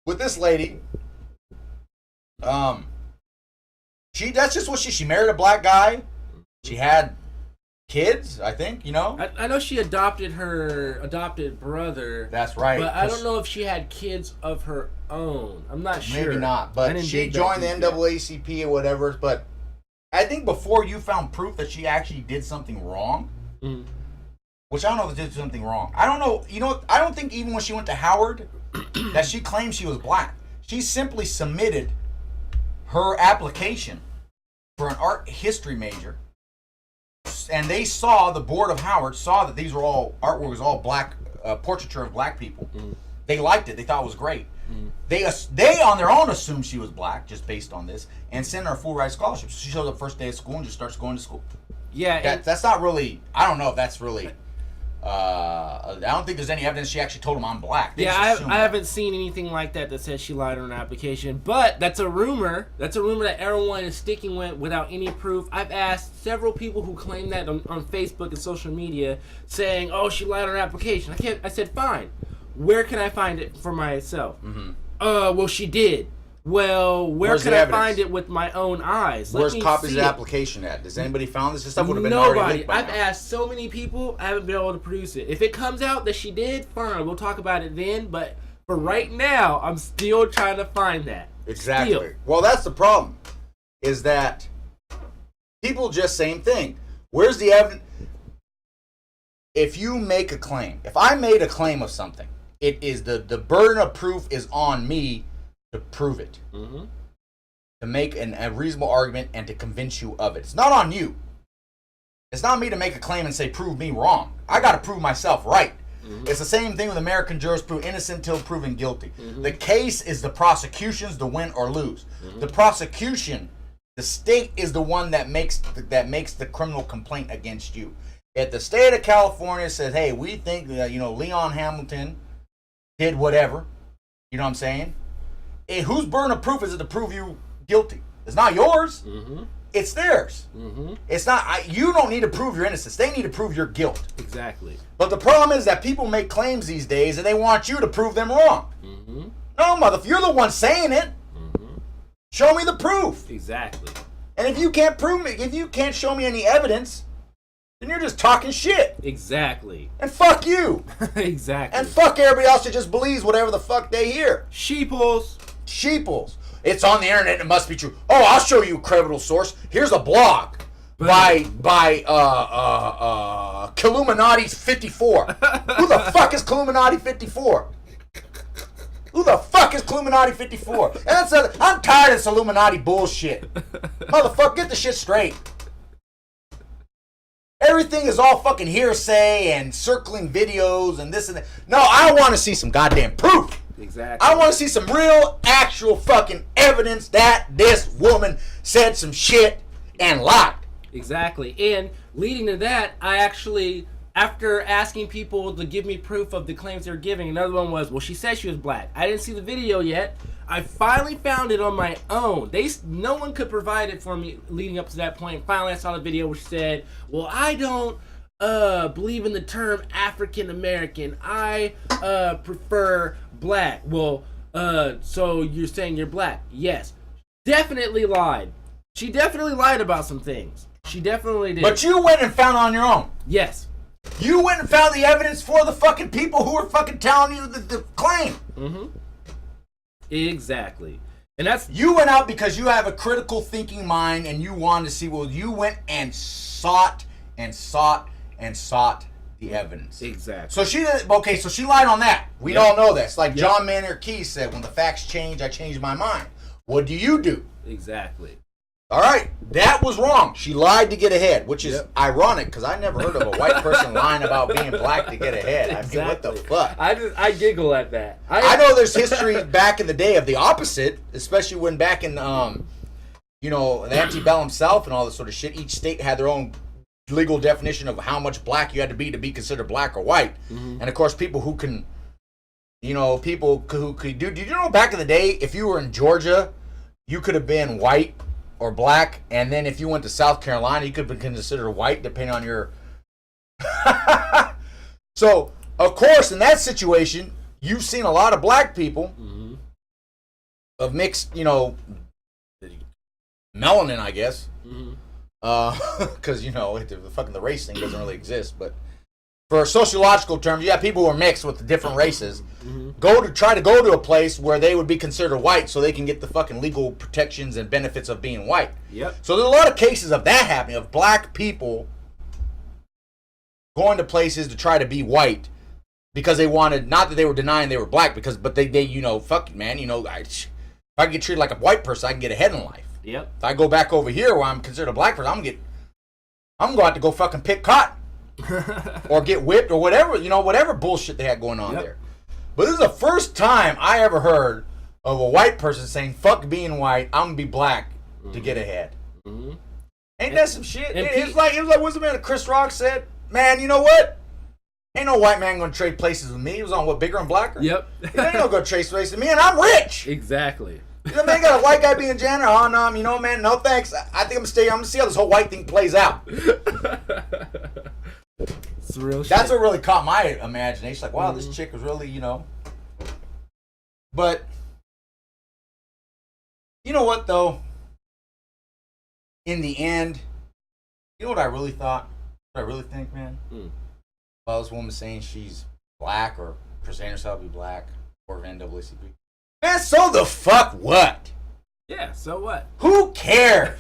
Speaker 1: with this lady, that's just what she married a black guy. She had kids, I think,
Speaker 3: I know she adopted her adopted brother.
Speaker 1: That's right.
Speaker 3: But I don't know if she had kids of her own. I'm not sure.
Speaker 1: Maybe not. But she joined the NAACP or whatever. But I think before you found proof that she actually did something wrong, Which I don't know if they did something wrong. I don't know. You know what? I don't think even when she went to Howard that she claimed she was black. She simply submitted her application for an art history major. And they saw, the board of Howard saw that these were all, artwork was all black, portraiture of black people. They liked it. They thought it was great. They on their own assumed she was black, just based on this, and sent her a full ride scholarship. So she shows up first day of school and just starts going to school.
Speaker 3: Yeah.
Speaker 1: That's not really, I don't know if that's really, I don't think there's any evidence she actually told them I'm black. They
Speaker 3: I haven't seen anything like that says she lied on her application, but that's a rumor. That's a rumor that everyone is sticking with without any proof. I've asked several people who claim that on Facebook and social media, saying, "Oh, she lied on her application." I said, "Fine. Where can I find it for myself?" Well, she did. Well, where can I find it with my own eyes?
Speaker 1: Where's copies of the application at? Does anybody found this? This stuff would have been already leaked by
Speaker 3: I've asked so many people, I haven't been able to produce it. If it comes out that she did, fine, we'll talk about it then. But for right now, I'm still trying to find that.
Speaker 1: Exactly.
Speaker 3: Still.
Speaker 1: Well, that's the problem. Is that people just same thing. Where's the evidence? If you make a claim, if I made a claim of something, it is the burden of proof is on me to prove it, to make a reasonable argument and to convince you of it. It's not on you. It's not me to make a claim and say, prove me wrong. I got to prove myself right. It's the same thing with American jurisprudence, innocent till proven guilty. The case is the prosecution's to win or lose. The prosecution, the state is the one that makes the criminal complaint against you. If the state of California says, hey, we think that, Leon Hamilton did whatever, you know what I'm saying? Whose burden of proof is it to prove you guilty? It's not yours. It's theirs. It's not. You don't need to prove your innocence. They need to prove your guilt.
Speaker 3: Exactly.
Speaker 1: But the problem is that people make claims these days and they want you to prove them wrong. No, mother, if you're the one saying it, show me the proof.
Speaker 3: Exactly.
Speaker 1: And if you can't prove me, if you can't show me any evidence, then you're just talking shit.
Speaker 3: Exactly.
Speaker 1: And fuck you.
Speaker 3: Exactly.
Speaker 1: And fuck everybody else that just believes whatever the fuck they hear.
Speaker 3: Sheeples.
Speaker 1: It's on the internet. It must be true. Oh, I'll show you a credible source. Here's a blog by Illuminati 54. Who the fuck is Illuminati 54? Who the fuck is Illuminati 54? I'm tired of this Illuminati bullshit. Motherfucker, get the shit straight. Everything is all fucking hearsay and circling videos and this and that. No, I want to see some goddamn proof.
Speaker 3: Exactly.
Speaker 1: I want to see some real, actual fucking evidence that this woman said some shit and lied.
Speaker 3: Exactly. And leading to that, I actually, after asking people to give me proof of the claims they're giving, another one was, well, she said she was black. I didn't see the video yet. I finally found it on my own. No one could provide it for me leading up to that point. Finally, I saw the video which said, well, I don't believe in the term African American. I prefer black. Well, so you're saying you're black? Yes. Definitely lied. She definitely lied about some things. She definitely did.
Speaker 1: But you went and found it on your own.
Speaker 3: Yes.
Speaker 1: You went and found the evidence for the fucking people who were fucking telling you the claim.
Speaker 3: Exactly. And that's...
Speaker 1: You went out because you have a critical thinking mind and you wanted to see, well, you went and sought the evidence.
Speaker 3: Exactly.
Speaker 1: So she lied on that. We all know this. Like John Maynard Keynes said, when the facts change, I change my mind. What do?
Speaker 3: Exactly.
Speaker 1: All right, that was wrong. She lied to get ahead, which is ironic because I never heard of a white person lying about being black to get ahead.
Speaker 3: Exactly.
Speaker 1: I mean, what the fuck?
Speaker 3: I giggle at that.
Speaker 1: I know there's history back in the day of the opposite, especially when back in the antebellum South and all this sort of shit. Each state had their own legal definition of how much black you had to be considered black or white. And of course, people who could do. Did you know back in the day, if you were in Georgia, you could have been white or black, and then if you went to South Carolina, you could be considered white depending on your... So, of course, in that situation, you've seen a lot of black people of mixed, melanin, I guess. Because, the race thing doesn't really exist, but for sociological terms, you have people who are mixed with the different races try to go to a place where they would be considered white so they can get the fucking legal protections and benefits of being white.
Speaker 3: Yep.
Speaker 1: So there's a lot of cases of that happening, of black people going to places to try to be white because they wanted, not that they were denying they were black, but they you know, fuck it, man, you know, if I get treated like a white person, I can get ahead in life.
Speaker 3: Yep.
Speaker 1: If I go back over here where I'm considered a black person, I'm gonna go have to go fucking pick cotton or get whipped or whatever, you know, whatever bullshit they had going on there. But this is the first time I ever heard of a white person saying, fuck being white, I'm gonna be black to get ahead. Mm-hmm. Ain't that some shit? It was like what's the man Chris Rock said? Man, you know what? Ain't no white man gonna trade places with me. He was on what, Bigger and Blacker?
Speaker 3: Yep.
Speaker 1: He ain't no gonna trade places with me, and I'm rich.
Speaker 3: Exactly.
Speaker 1: You know, man, got a white guy being janitor. Oh no, you know, man, no thanks. I think I'm gonna see how this whole white thing plays out.
Speaker 3: It's real shit.
Speaker 1: That's what really caught my imagination. Like, wow, this chick was really, you know. But you know what though? In the end, you know what I really thought? What I really think, man? About this woman saying she's black or presenting herself to be black or NAACP. Man, so the fuck what?
Speaker 3: Yeah, so what?
Speaker 1: Who cares?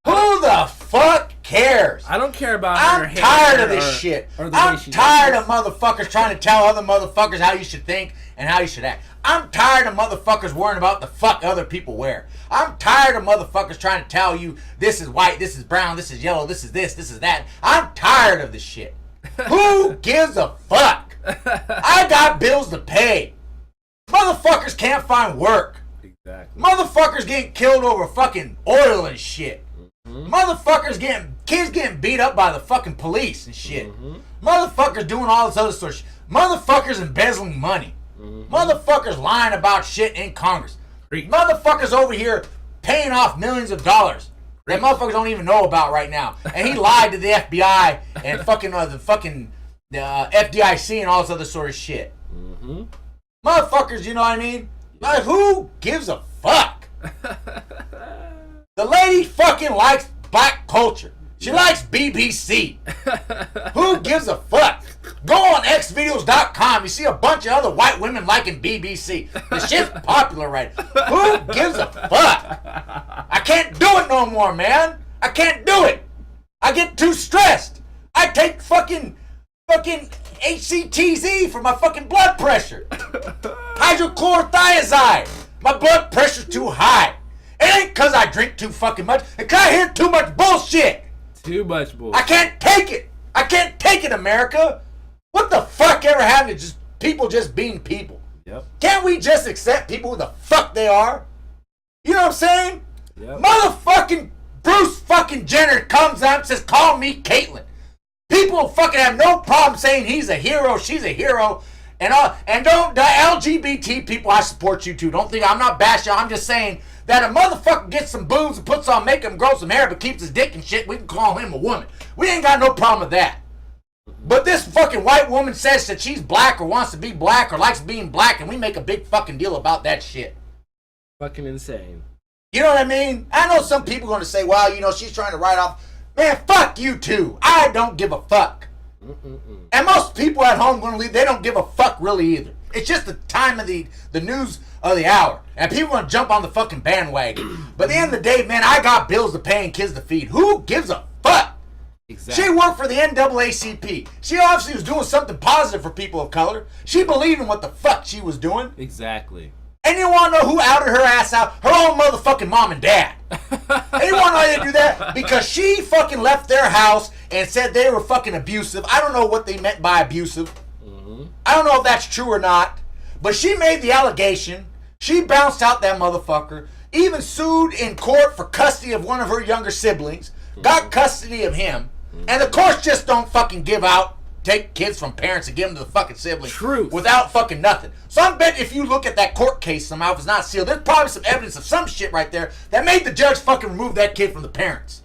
Speaker 1: Who the fuck cares?
Speaker 3: I don't care about her hair.
Speaker 1: I'm tired of this shit. I'm tired of motherfuckers trying to tell other motherfuckers how you should think and how you should act. I'm tired of motherfuckers worrying about the fuck other people wear. I'm tired of motherfuckers trying to tell you this is white, this is brown, this is yellow, this is this is that. I'm tired of this shit. Who gives a fuck? I got bills to pay. Motherfuckers can't find work.
Speaker 3: Exactly.
Speaker 1: Motherfuckers getting killed over fucking oil and shit. Motherfuckers kids getting beat up by the fucking police and shit. Motherfuckers doing all this other sort of shit. Motherfuckers embezzling money. Motherfuckers lying about shit in Congress. Motherfuckers over here paying off millions of dollars that motherfuckers don't even know about right now. And he lied to the FBI and fucking the FDIC and all this other sort of shit. Motherfuckers, you know what I mean? Like, who gives a fuck? The lady fucking likes black culture. She likes BBC. Who gives a fuck? Go on xvideos.com. You see a bunch of other white women liking BBC. The shit's popular right now. Who gives a fuck? I can't do it no more, man. I can't do it. I get too stressed. I take fucking HCTZ for my fucking blood pressure. Hydrochlorothiazide. My blood pressure's too high. It ain't cause I drink too fucking much. It's cause I hear too much bullshit.
Speaker 3: Too much bullshit.
Speaker 1: I can't take it. I can't take it, America. What the fuck ever happened to just people just being people?
Speaker 3: Yep.
Speaker 1: Can't we just accept people who the fuck they are? You know what I'm saying?
Speaker 3: Yep.
Speaker 1: Motherfucking Bruce fucking Jenner comes out and says, call me Caitlyn. People fucking have no problem saying he's a hero, she's a hero, and don't the LGBT people, I support you too. Don't think I'm not bashing. I'm just saying that a motherfucker gets some boobs and puts on makeup and grows some hair but keeps his dick and shit, we can call him a woman. We ain't got no problem with that. But this fucking white woman says that she's black or wants to be black or likes being black, and we make a big fucking deal about that shit.
Speaker 3: Fucking insane.
Speaker 1: You know what I mean? I know some people are going to say, well, you know, she's trying to write off. Man, fuck you too. I don't give a fuck. And most people at home going to leave, they don't give a fuck really either. It's just the time of the news of the hour. And people going to jump on the fucking bandwagon. But at the end of the day, man, I got bills to pay and kids to feed. Who gives a fuck? Exactly. She worked for the NAACP. She obviously was doing something positive for people of color. She believed in what the fuck she was doing.
Speaker 3: Exactly.
Speaker 1: And you want to know who outed her ass out? Her own motherfucking mom and dad. And you want to know why they do that? Because she fucking left their house and said they were fucking abusive. I don't know what they meant by abusive. I don't know if that's true or not. But she made the allegation. She bounced out that motherfucker. Even sued in court for custody of one of her younger siblings. Got custody of him. And the courts just don't fucking take kids from parents and give them to the fucking siblings.
Speaker 3: Truth.
Speaker 1: Without fucking nothing. So I bet if you look at that court case somehow, if it's not sealed, there's probably some evidence of some shit right there that made the judge fucking remove that kid from the parents.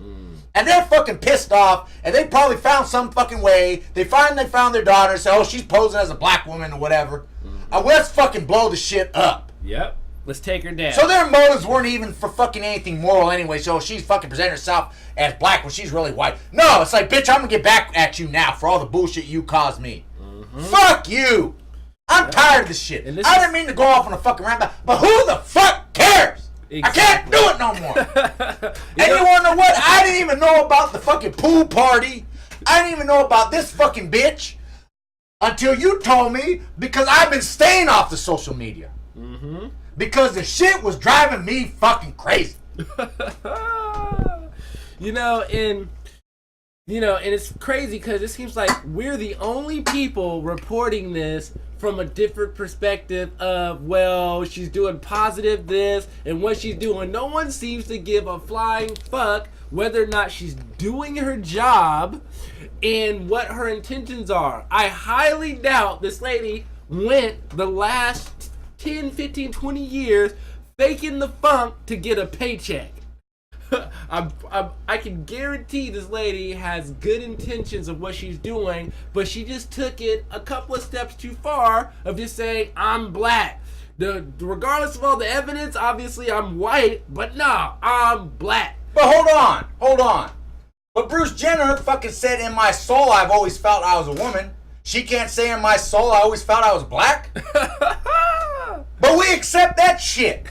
Speaker 1: And they're fucking pissed off, and they probably found some fucking way. They found their daughter and say, oh, she's posing as a black woman or whatever. Let's fucking blow the shit up.
Speaker 3: Yep. Let's take her down.
Speaker 1: So their motives weren't even for fucking anything moral anyway. So she's fucking presenting herself as black when she's really white. No, it's like, bitch, I'm gonna get back at you now for all the bullshit you caused me. Fuck you. I'm tired of this shit. I didn't mean to go off on a fucking rant, but who the fuck cares? Exactly. I can't do it no more. And you wanna know what? I didn't even know about the fucking pool party I didn't even know about this fucking bitch until you told me, because I've been staying off the social media.
Speaker 3: Mm-hmm.
Speaker 1: Because the shit was driving me fucking crazy.
Speaker 3: And it's crazy because it seems like we're the only people reporting this from a different perspective of, well, she's doing positive this and what she's doing. No one seems to give a flying fuck whether or not she's doing her job and what her intentions are. I highly doubt this lady went the last 10, 15, 20 years faking the funk to get a paycheck. I can guarantee this lady has good intentions of what she's doing, but she just took it a couple of steps too far of just saying, I'm black. Regardless of all the evidence, obviously I'm white, but no, I'm black.
Speaker 1: But hold on. But Bruce Jenner fucking said, in my soul I've always felt I was a woman. She can't say in my soul I always felt I was black. But we accept that shit.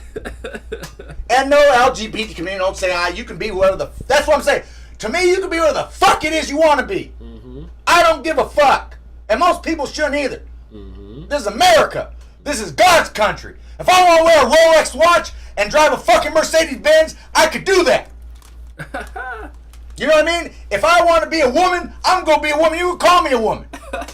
Speaker 1: And no LGBT community don't say, you can be whatever the... That's what I'm saying. To me, you can be whatever the fuck it is you want to be. Mm-hmm. I don't give a fuck. And most people shouldn't either. Mm-hmm. This is America. This is God's country. If I want to wear a Rolex watch and drive a fucking Mercedes-Benz, I could do that. You know what I mean? If I want to be a woman, I'm going to be a woman. You can call me a woman.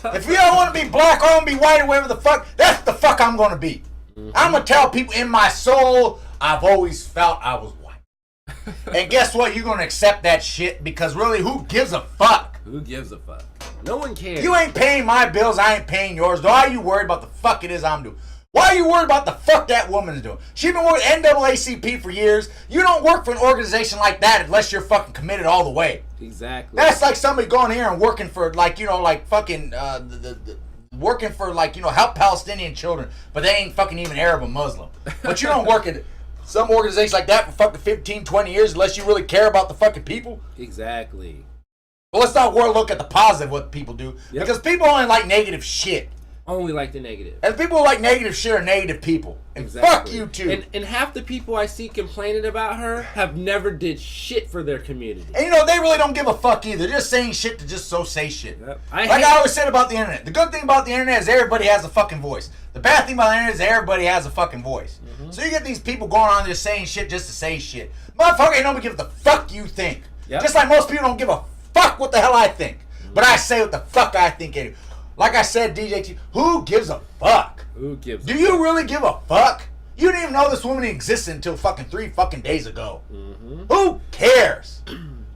Speaker 1: If you don't want to be black or I want to be white or whatever the fuck, that's the fuck I'm going to be. Mm-hmm. I'm going to tell people in my soul, I've always felt I was white. And guess what? You're going to accept that shit because really, who gives a fuck?
Speaker 3: Who gives a fuck? No one cares.
Speaker 1: You ain't paying my bills. I ain't paying yours. Why are you worried about the fuck it is I'm doing? Why are you worried about the fuck that woman's doing? She's been working NAACP for years. You don't work for an organization like that unless you're fucking committed all the way.
Speaker 3: Exactly.
Speaker 1: That's like somebody going here and working for working for help Palestinian children, but they ain't fucking even Arab or Muslim. But you don't work at some organization like that for fucking 15, 20 years unless you really care about the fucking people.
Speaker 3: Exactly.
Speaker 1: Well, let's not look at the positive what people do. Yep. Because people only like negative shit.
Speaker 3: Only like the negative.
Speaker 1: And people who like negative shit are negative people. And
Speaker 3: exactly.
Speaker 1: Fuck you too.
Speaker 3: And half the people I see complaining about her have never did shit for their community.
Speaker 1: And they really don't give a fuck either. They're just saying shit to just say shit.
Speaker 3: Yep.
Speaker 1: I always said about the internet. The good thing about the internet is everybody has a fucking voice. The bad thing about the internet is everybody has a fucking voice. Mm-hmm. So you get these people going on there saying shit just to say shit. Motherfucker, ain't nobody give a the fuck you think. Yep. Just like most people don't give a fuck what the hell I think. Mm-hmm. But I say what the fuck I think anyway. Like I said, DjTmoS, who gives a fuck?
Speaker 3: Who gives
Speaker 1: Do you really give a fuck? You didn't even know this woman existed until fucking 3 fucking days ago. Mm-hmm. Who cares?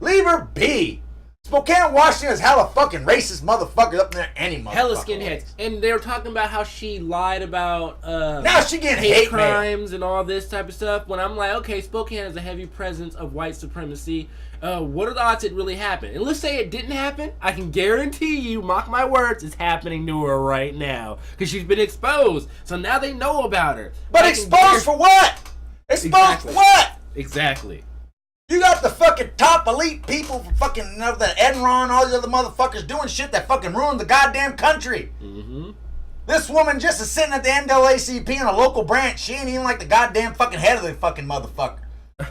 Speaker 1: Leave her be. Spokane, Washington is hella fucking racist motherfuckers up there any motherfucker.
Speaker 3: Hella skinheads. And they were talking about how she lied about
Speaker 1: now she getting hate
Speaker 3: crimes and all this type of stuff. When I'm like, okay, Spokane has a heavy presence of white supremacy. What are the odds it really happened? And let's say it didn't happen. I can guarantee you, mark my words, it's happening to her right now. Because she's been exposed. So now they know about her.
Speaker 1: But exposed for what? Exposed for what?
Speaker 3: Exactly.
Speaker 1: You got the fucking top elite people from fucking that Enron, all these other motherfuckers doing shit that fucking ruined the goddamn country. Mm-hmm. This woman just is sitting at the NAACP in a local branch. She ain't even like the goddamn fucking head of the fucking motherfucker.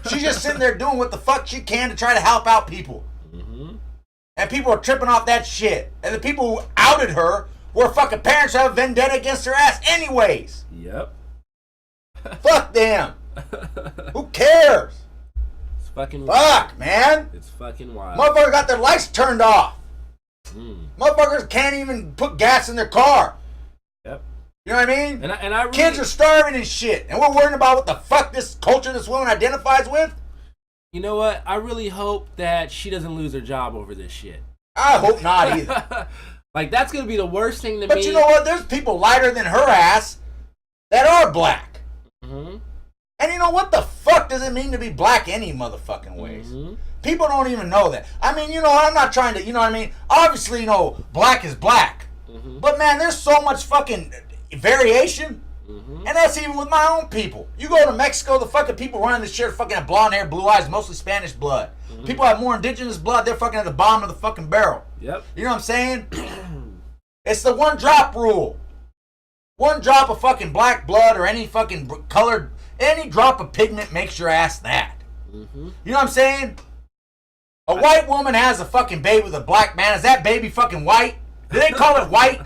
Speaker 1: She's just sitting there doing what the fuck she can to try to help out people. Mm-hmm. And people are tripping off that shit. And the people who outed her were fucking parents who have a vendetta against her ass anyways.
Speaker 3: Yep.
Speaker 1: Fuck them. Who cares?
Speaker 3: It's fucking
Speaker 1: wild. Man.
Speaker 3: It's fucking wild.
Speaker 1: Motherfuckers got their lights turned off. Motherfuckers can't even put gas in their car.
Speaker 3: Yep.
Speaker 1: You know what I mean?
Speaker 3: And I really,
Speaker 1: kids are starving and shit. And we're worrying about what the fuck this culture this woman identifies with?
Speaker 3: You know what? I really hope that she doesn't lose her job over this shit.
Speaker 1: I hope not either.
Speaker 3: Like, that's going to be the worst thing to me.
Speaker 1: But you know what? There's people lighter than her ass that are black. Mm-hmm. And you know what the fuck does it mean to be black any motherfucking ways? Mm-hmm. People don't even know that. I mean, I'm not trying to, you know what I mean? Obviously, black is black. Mm-hmm. But man, there's so much fucking variation. Mm-hmm. And that's even with my own people. You go to Mexico, the fucking people running this shit are fucking have blonde hair, blue eyes, mostly Spanish blood. Mm-hmm. People have more indigenous blood, they're fucking at the bottom of the fucking barrel.
Speaker 3: Yep.
Speaker 1: You know what I'm saying? It's the one drop rule. One drop of fucking black blood or any fucking colored, any drop of pigment makes your ass that. Mm-hmm. You know what I'm saying? A white woman has a fucking baby with a black man. Is that baby fucking white? Do they call it white?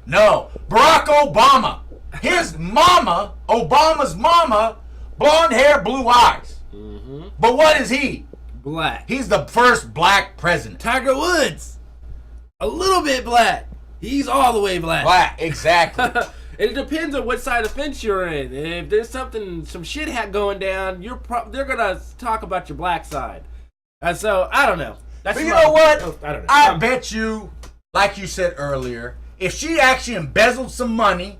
Speaker 1: No. Barack Obama. His mama, Obama's mama, blonde hair, blue eyes.
Speaker 3: Mm-hmm.
Speaker 1: But what is he?
Speaker 3: Black.
Speaker 1: He's the first black president.
Speaker 3: Tiger Woods. A little bit black. He's all the way black.
Speaker 1: Black, exactly.
Speaker 3: It depends on what side of the fence you're in. If there's some shit going down, they're gonna talk about your black side. And so I don't know.
Speaker 1: But you know what?
Speaker 3: I don't know.
Speaker 1: I bet you, like you said earlier, if she actually embezzled some money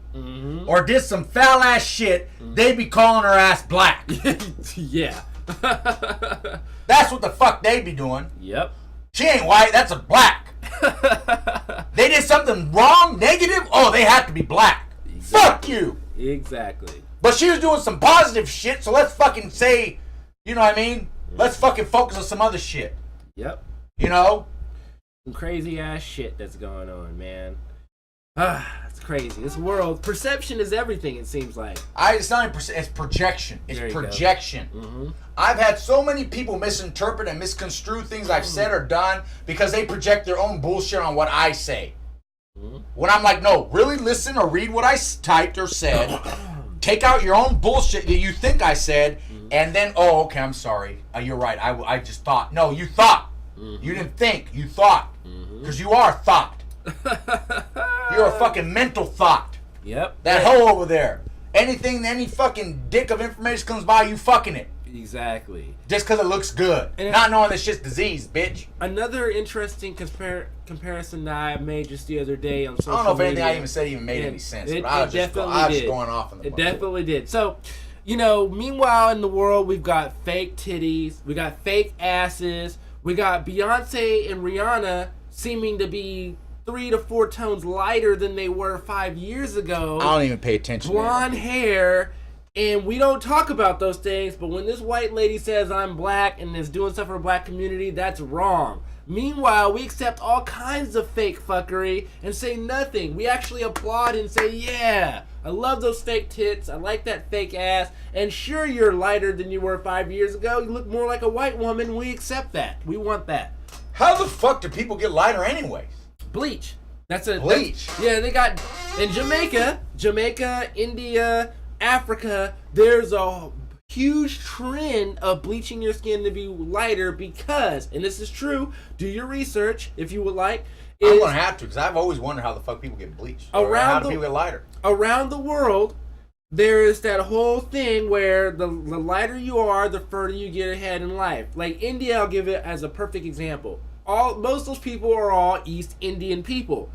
Speaker 1: or did some foul ass shit, they'd be calling her ass black.
Speaker 3: Yeah.
Speaker 1: That's what the fuck they be doing.
Speaker 3: Yep.
Speaker 1: She ain't white, that's a black. They did something wrong, negative, oh, they have to be black.
Speaker 3: Exactly.
Speaker 1: Fuck you.
Speaker 3: Exactly.
Speaker 1: But she was doing some positive shit, so let's fucking say, you know what I mean? Let's fucking focus on some other shit.
Speaker 3: Yep.
Speaker 1: You know?
Speaker 3: Some crazy ass shit that's going on, man. It's crazy. This world, perception is everything, it seems like.
Speaker 1: It's not it's projection. It's projection.
Speaker 3: Mm-hmm.
Speaker 1: I've had so many people misinterpret and misconstrue things I've said or done because they project their own bullshit on what I say. Mm-hmm. When I'm like, no, really listen or read what I typed or said. Take out your own bullshit that you think I said, and then, oh, okay, I'm sorry. You're right. I just thought. No, you thought. You didn't think. You thought. Because you are thought. You're a fucking mental thought.
Speaker 3: Yep.
Speaker 1: That hoe over there. Any fucking dick of information comes by, you fucking it.
Speaker 3: Exactly.
Speaker 1: Just because it looks good. And not knowing this shit's disease, bitch.
Speaker 3: Another interesting comparison that I made just the other day on social media.
Speaker 1: I don't know if anything I even said even made any sense. But I was just going off in the
Speaker 3: It definitely did. So, meanwhile in the world, we've got fake titties. We got fake asses. We got Beyonce and Rihanna seeming to be 3 to 4 tones lighter than they were 5 years ago.
Speaker 1: I don't even pay attention.
Speaker 3: Blonde hair. And we don't talk about those things, but when this white lady says I'm black and is doing stuff for the black community, that's wrong. Meanwhile, we accept all kinds of fake fuckery and say nothing. We actually applaud and say, yeah, I love those fake tits. I like that fake ass. And sure, you're lighter than you were 5 years ago. You look more like a white woman. We accept that. We want that.
Speaker 1: How the fuck do people get lighter anyways?
Speaker 3: Bleach.
Speaker 1: Bleach.
Speaker 3: Yeah, they got in Jamaica, India, Africa, there's a huge trend of bleaching your skin to be lighter because, and this is true, do your research if you would like.
Speaker 1: I'm going to have to because I've always wondered how the fuck people get bleached. How do people get lighter?
Speaker 3: Around the world, there is that whole thing where the lighter you are, the further you get ahead in life. Like India, I'll give it as a perfect example. Most of those people are all East Indian people.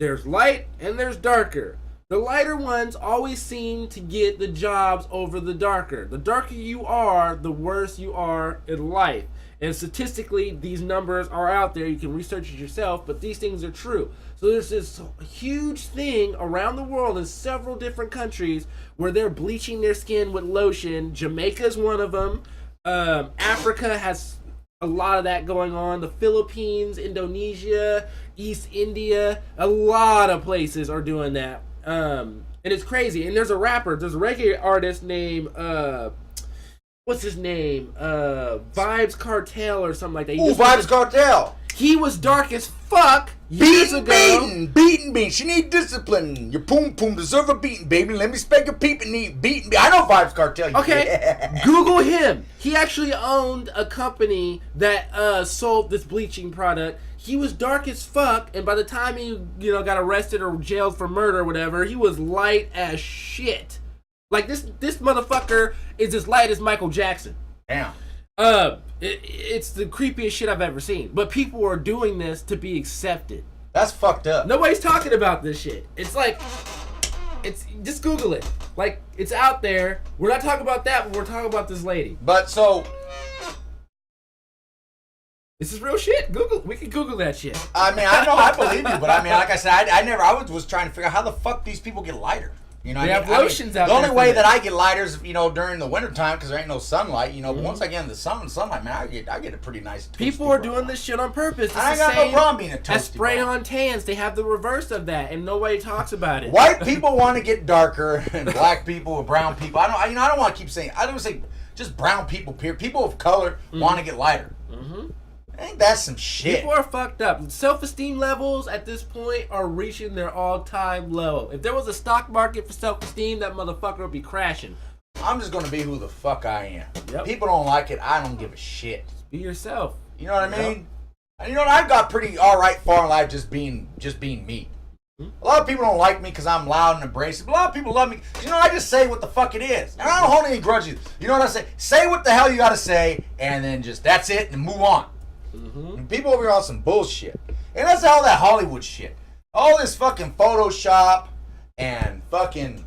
Speaker 3: There's light and there's darker. The lighter ones always seem to get the jobs over the darker. The darker you are, the worse you are in life. And statistically, these numbers are out there. You can research it yourself, but these things are true. So there's this huge thing around the world in several different countries where they're bleaching their skin with lotion. Jamaica is one of them. Africa has a lot of that going on. The Philippines, Indonesia, East India, a lot of places are doing that. And it's crazy. And there's a reggae artist named what's his name? Vibes Cartel or something like that.
Speaker 1: Vibes Cartel.
Speaker 3: He was dark as fuck years ago.
Speaker 1: Beating. She need discipline. Your poom deserve a beating, baby. Let me spank your peep and need beating. I know Vibes Cartel.
Speaker 3: Okay,
Speaker 1: yeah.
Speaker 3: Google him. He actually owned a company that sold this bleaching product. He was dark as fuck, and by the time he, got arrested or jailed for murder or whatever, he was light as shit. Like this motherfucker is as light as Michael Jackson.
Speaker 1: Damn.
Speaker 3: It's the creepiest shit I've ever seen. But people are doing this to be accepted.
Speaker 1: That's fucked up.
Speaker 3: Nobody's talking about this shit. It's like, just Google it. Like, it's out there. We're not talking about that, but we're talking about this lady.
Speaker 1: But so.
Speaker 3: This is real shit. We can Google that shit.
Speaker 1: I mean, I know, I believe you, but I mean, like I said, I was trying to figure out how the fuck these people get lighter. They
Speaker 3: have lotions out
Speaker 1: there. The only way that
Speaker 3: I
Speaker 1: get lighter is, during the wintertime because there ain't no sunlight, But once I get in the sunlight, man, I get a pretty nice toasty
Speaker 3: People are doing this shit on purpose. It's
Speaker 1: I ain't got no problem being a toasty
Speaker 3: spray-on tans. They have the reverse of that, and nobody talks about it.
Speaker 1: White people want to get darker, and black people and brown people. I don't want to keep saying. I don't say just brown people. People of color want to get lighter. Ain't that some shit?
Speaker 3: People are fucked up. Self-esteem levels at this point are reaching their all-time low. If there was a stock market for self-esteem, that motherfucker would be crashing.
Speaker 1: I'm just gonna be who the fuck I am.
Speaker 3: Yep.
Speaker 1: People don't like it. I don't give a shit.
Speaker 3: Be yourself.
Speaker 1: You know what I mean? And you know what? I've got pretty all right far in life just being me. A lot of people don't like me because I'm loud and abrasive. A lot of people love me. You know, I just say what the fuck it is. And I don't hold any grudges. You know what I say? Say what the hell you gotta say, and then just that's it, and move on. And people over here on some bullshit. And that's all that Hollywood shit. All this fucking Photoshop and fucking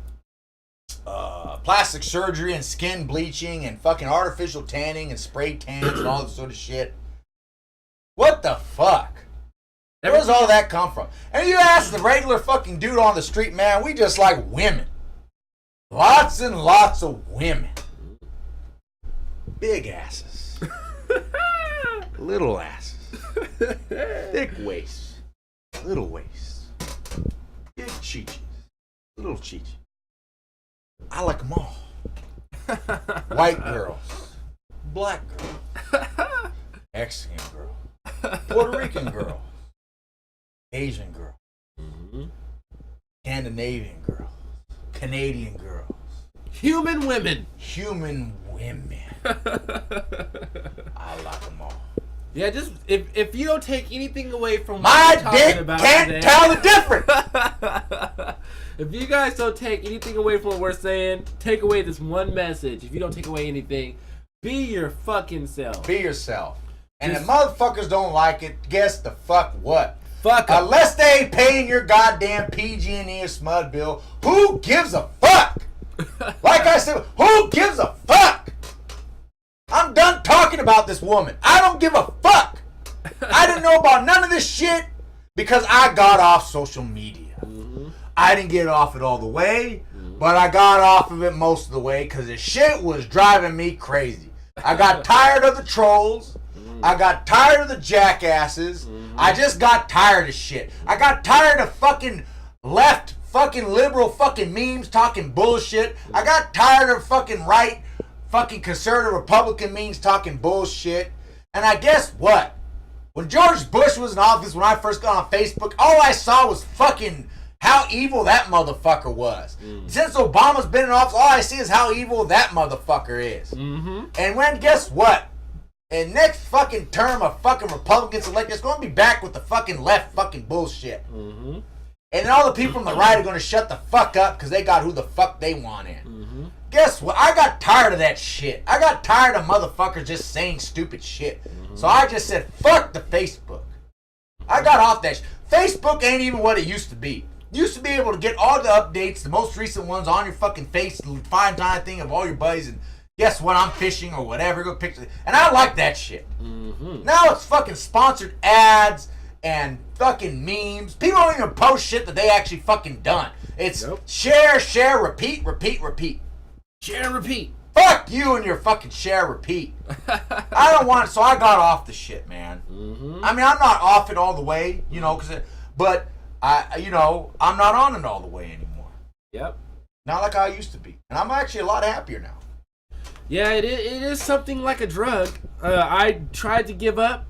Speaker 1: plastic surgery and skin bleaching and fucking artificial tanning and spray tans and all this sort of shit. What the fuck? Where does all that come from? And you ask the regular fucking dude on the street, man, we just like women. Lots and lots of women. Big asses. Little asses. Thick waists. Little waists. Big chichis. Little chichis. I like them all. White girls. Black girls. Mexican girl. Puerto Rican girl. Asian girl. Scandinavian girl. Canadian girls.
Speaker 3: Human women.
Speaker 1: Human women. I like them all.
Speaker 3: Yeah, just if you don't take anything away from
Speaker 1: my
Speaker 3: what we're
Speaker 1: dick
Speaker 3: talking about
Speaker 1: can't
Speaker 3: today,
Speaker 1: tell the difference.
Speaker 3: If you guys don't take anything away from what we're saying, take away this one message. If you don't take away anything, be your fucking self.
Speaker 1: Be yourself. And if motherfuckers don't like it, guess the fuck what?
Speaker 3: Fuck 'em.
Speaker 1: Unless they ain't paying your goddamn PG&E or SMUD bill, who gives a fuck? Like I said, who gives a fuck? I'm done talking about this woman. I don't give a fuck. I didn't know about none of this shit because I got off social media. I didn't get off it all the way, but I got off of it most of the way because the shit was driving me crazy. I got tired of the trolls. I got tired of the jackasses. I just got tired of shit. I got tired of fucking left, fucking liberal fucking memes talking bullshit. I got tired of fucking right, fucking conservative Republican memes talking bullshit. And I guess what? When George Bush was in office, when I first got on Facebook, all I saw was fucking how evil that motherfucker was. Since Obama's been in office, all I see is how evil that motherfucker is. And when, guess what? And next fucking term of fucking Republicans elected, it's going to be back with the fucking left fucking bullshit. And then all the people from the right are going to shut the fuck up because they got who the fuck they want in. Guess what? I got tired of that shit. I got tired of motherfuckers just saying stupid shit. So I just said, fuck the Facebook. I got off that shit. Facebook ain't even what it used to be. You used to be able to get all the updates, the most recent ones on your fucking face, find time thing of all your buddies, and guess what? I'm fishing or whatever. Go pictures, and I like that shit. Now it's fucking sponsored ads and fucking memes. People don't even post shit that they actually fucking done. It's share, share, repeat, repeat, repeat.
Speaker 3: Share and repeat.
Speaker 1: Fuck you and your fucking share, repeat. I don't want it, so I got off the shit, man. I mean, I'm not off it all the way, you know, but I'm not on it all the way anymore.
Speaker 3: Yep.
Speaker 1: Not like I used to be. And I'm actually a lot happier now.
Speaker 3: Yeah, it is something like a drug. I tried to give up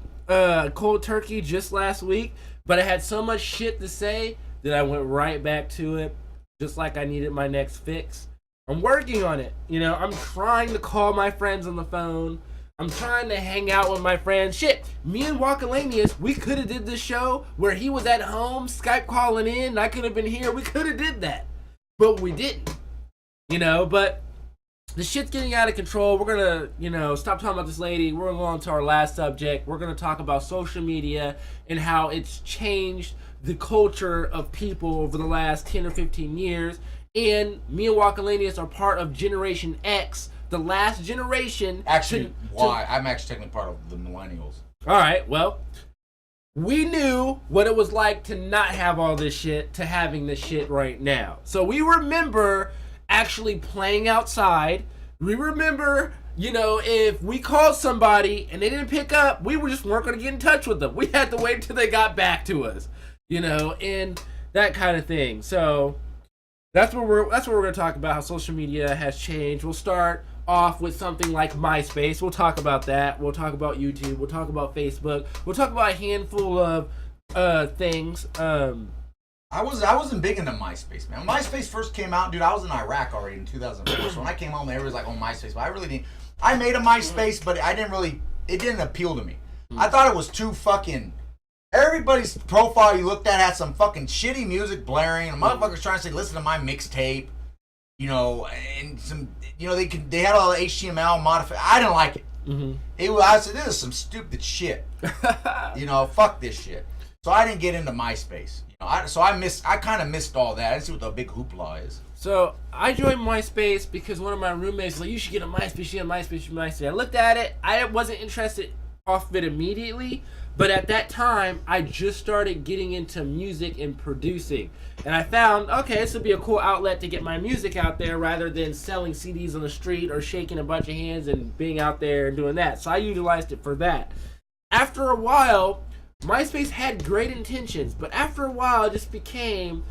Speaker 3: cold turkey just last week, but I had so much shit to say that I went right back to it, just like I needed my next fix. I'm working on it. You know, I'm trying to call my friends on the phone. I'm trying to hang out with my friends. Shit, me and Walkalanius, we could have did this show where he was at home, Skype calling in, and I could have been here. We could have did that, but we didn't. You know, but the shit's getting out of control. We're gonna, stop talking about this lady. We're gonna go on to our last subject. We're gonna talk about social media and how it's changed the culture of people over the last 10 or 15 years. And me and Walkalanius are part of Generation X, the last generation.
Speaker 1: Actually, I'm actually technically part of the millennials.
Speaker 3: All right, well, we knew what it was like to not have all this shit to having this shit right now. So we remember actually playing outside. We remember, if we called somebody and they didn't pick up, we just weren't going to get in touch with them. We had to wait until they got back to us, and that kind of thing. So that's what we're going to talk about, how social media has changed. We'll start off with something like MySpace. We'll talk about that. We'll talk about YouTube. We'll talk about Facebook. We'll talk about a handful of things.
Speaker 1: I wasn't big into MySpace, man. When MySpace first came out, dude, I was in Iraq already in 2004. So when I came home, everybody was like, "Oh, MySpace," but I really didn't. I made a MySpace, but it didn't appeal to me. I thought it was too fucking. Everybody's profile you looked at had some fucking shitty music blaring. And motherfuckers trying to say, "Listen to my mixtape," you know, and some, you know, they had all the HTML modified. I didn't like it. I said, "This is some stupid shit." You know, fuck this shit. So I didn't get into MySpace. You know, I kind of missed all that. I didn't see what the big hoopla is.
Speaker 3: So I joined MySpace because one of my roommates was like, "You should get a MySpace. You should get a MySpace. You should get a MySpace." I looked at it. I wasn't interested off of it immediately, but at that time I just started getting into music and producing, and I found, okay, this would be a cool outlet to get my music out there rather than selling CDs on the street or shaking a bunch of hands and being out there and doing that. So I utilized it for that. After a while, MySpace had great intentions, but after a while it just became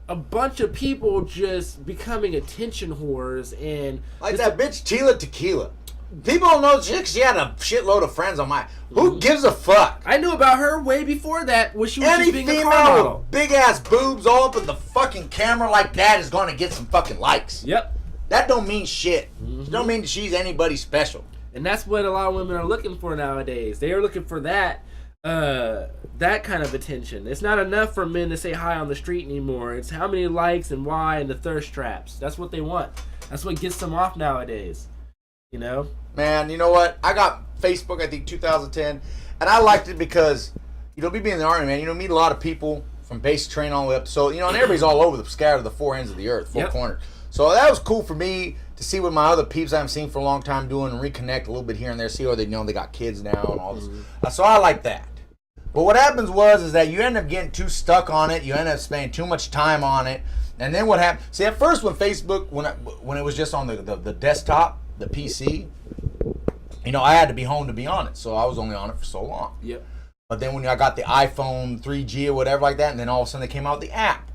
Speaker 3: a bunch of people just becoming attention whores and
Speaker 1: like that bitch Tila Tequila. People don't know she had a shitload of friends on Who gives a fuck?
Speaker 3: I knew about her way before that when she was
Speaker 1: Any
Speaker 3: just being a car
Speaker 1: female
Speaker 3: model.
Speaker 1: with big ass boobs all up in the fucking camera like that is gonna get some fucking likes.
Speaker 3: Yep.
Speaker 1: That don't mean shit. It don't mean she's anybody special.
Speaker 3: And that's what a lot of women are looking for nowadays. They are looking for that kind of attention. It's not enough for men to say hi on the street anymore. It's how many likes and why and the thirst traps. That's what they want. That's what gets them off nowadays. You know?
Speaker 1: Man, you know what? I got Facebook, I think, 2010, and I liked it because, you know, me being in the Army, man, you know, meet a lot of people from basic training all the way up. So, you know, and everybody's all over the scattered the four ends of the earth, four corners. So that was cool for me to see what my other peeps I haven't seen for a long time doing and reconnect a little bit here and there, see how they, you know, they got kids now and all this. So I like that. But what happens is that you end up getting too stuck on it. You end up spending too much time on it. And then what happened? See, at first when Facebook, when it was just on the desktop, the PC, you know, I had to be home to be on it. So I was only on it for so long.
Speaker 3: Yep.
Speaker 1: But then when I got the iPhone 3G or whatever like that, and then all of a sudden they came out with the app.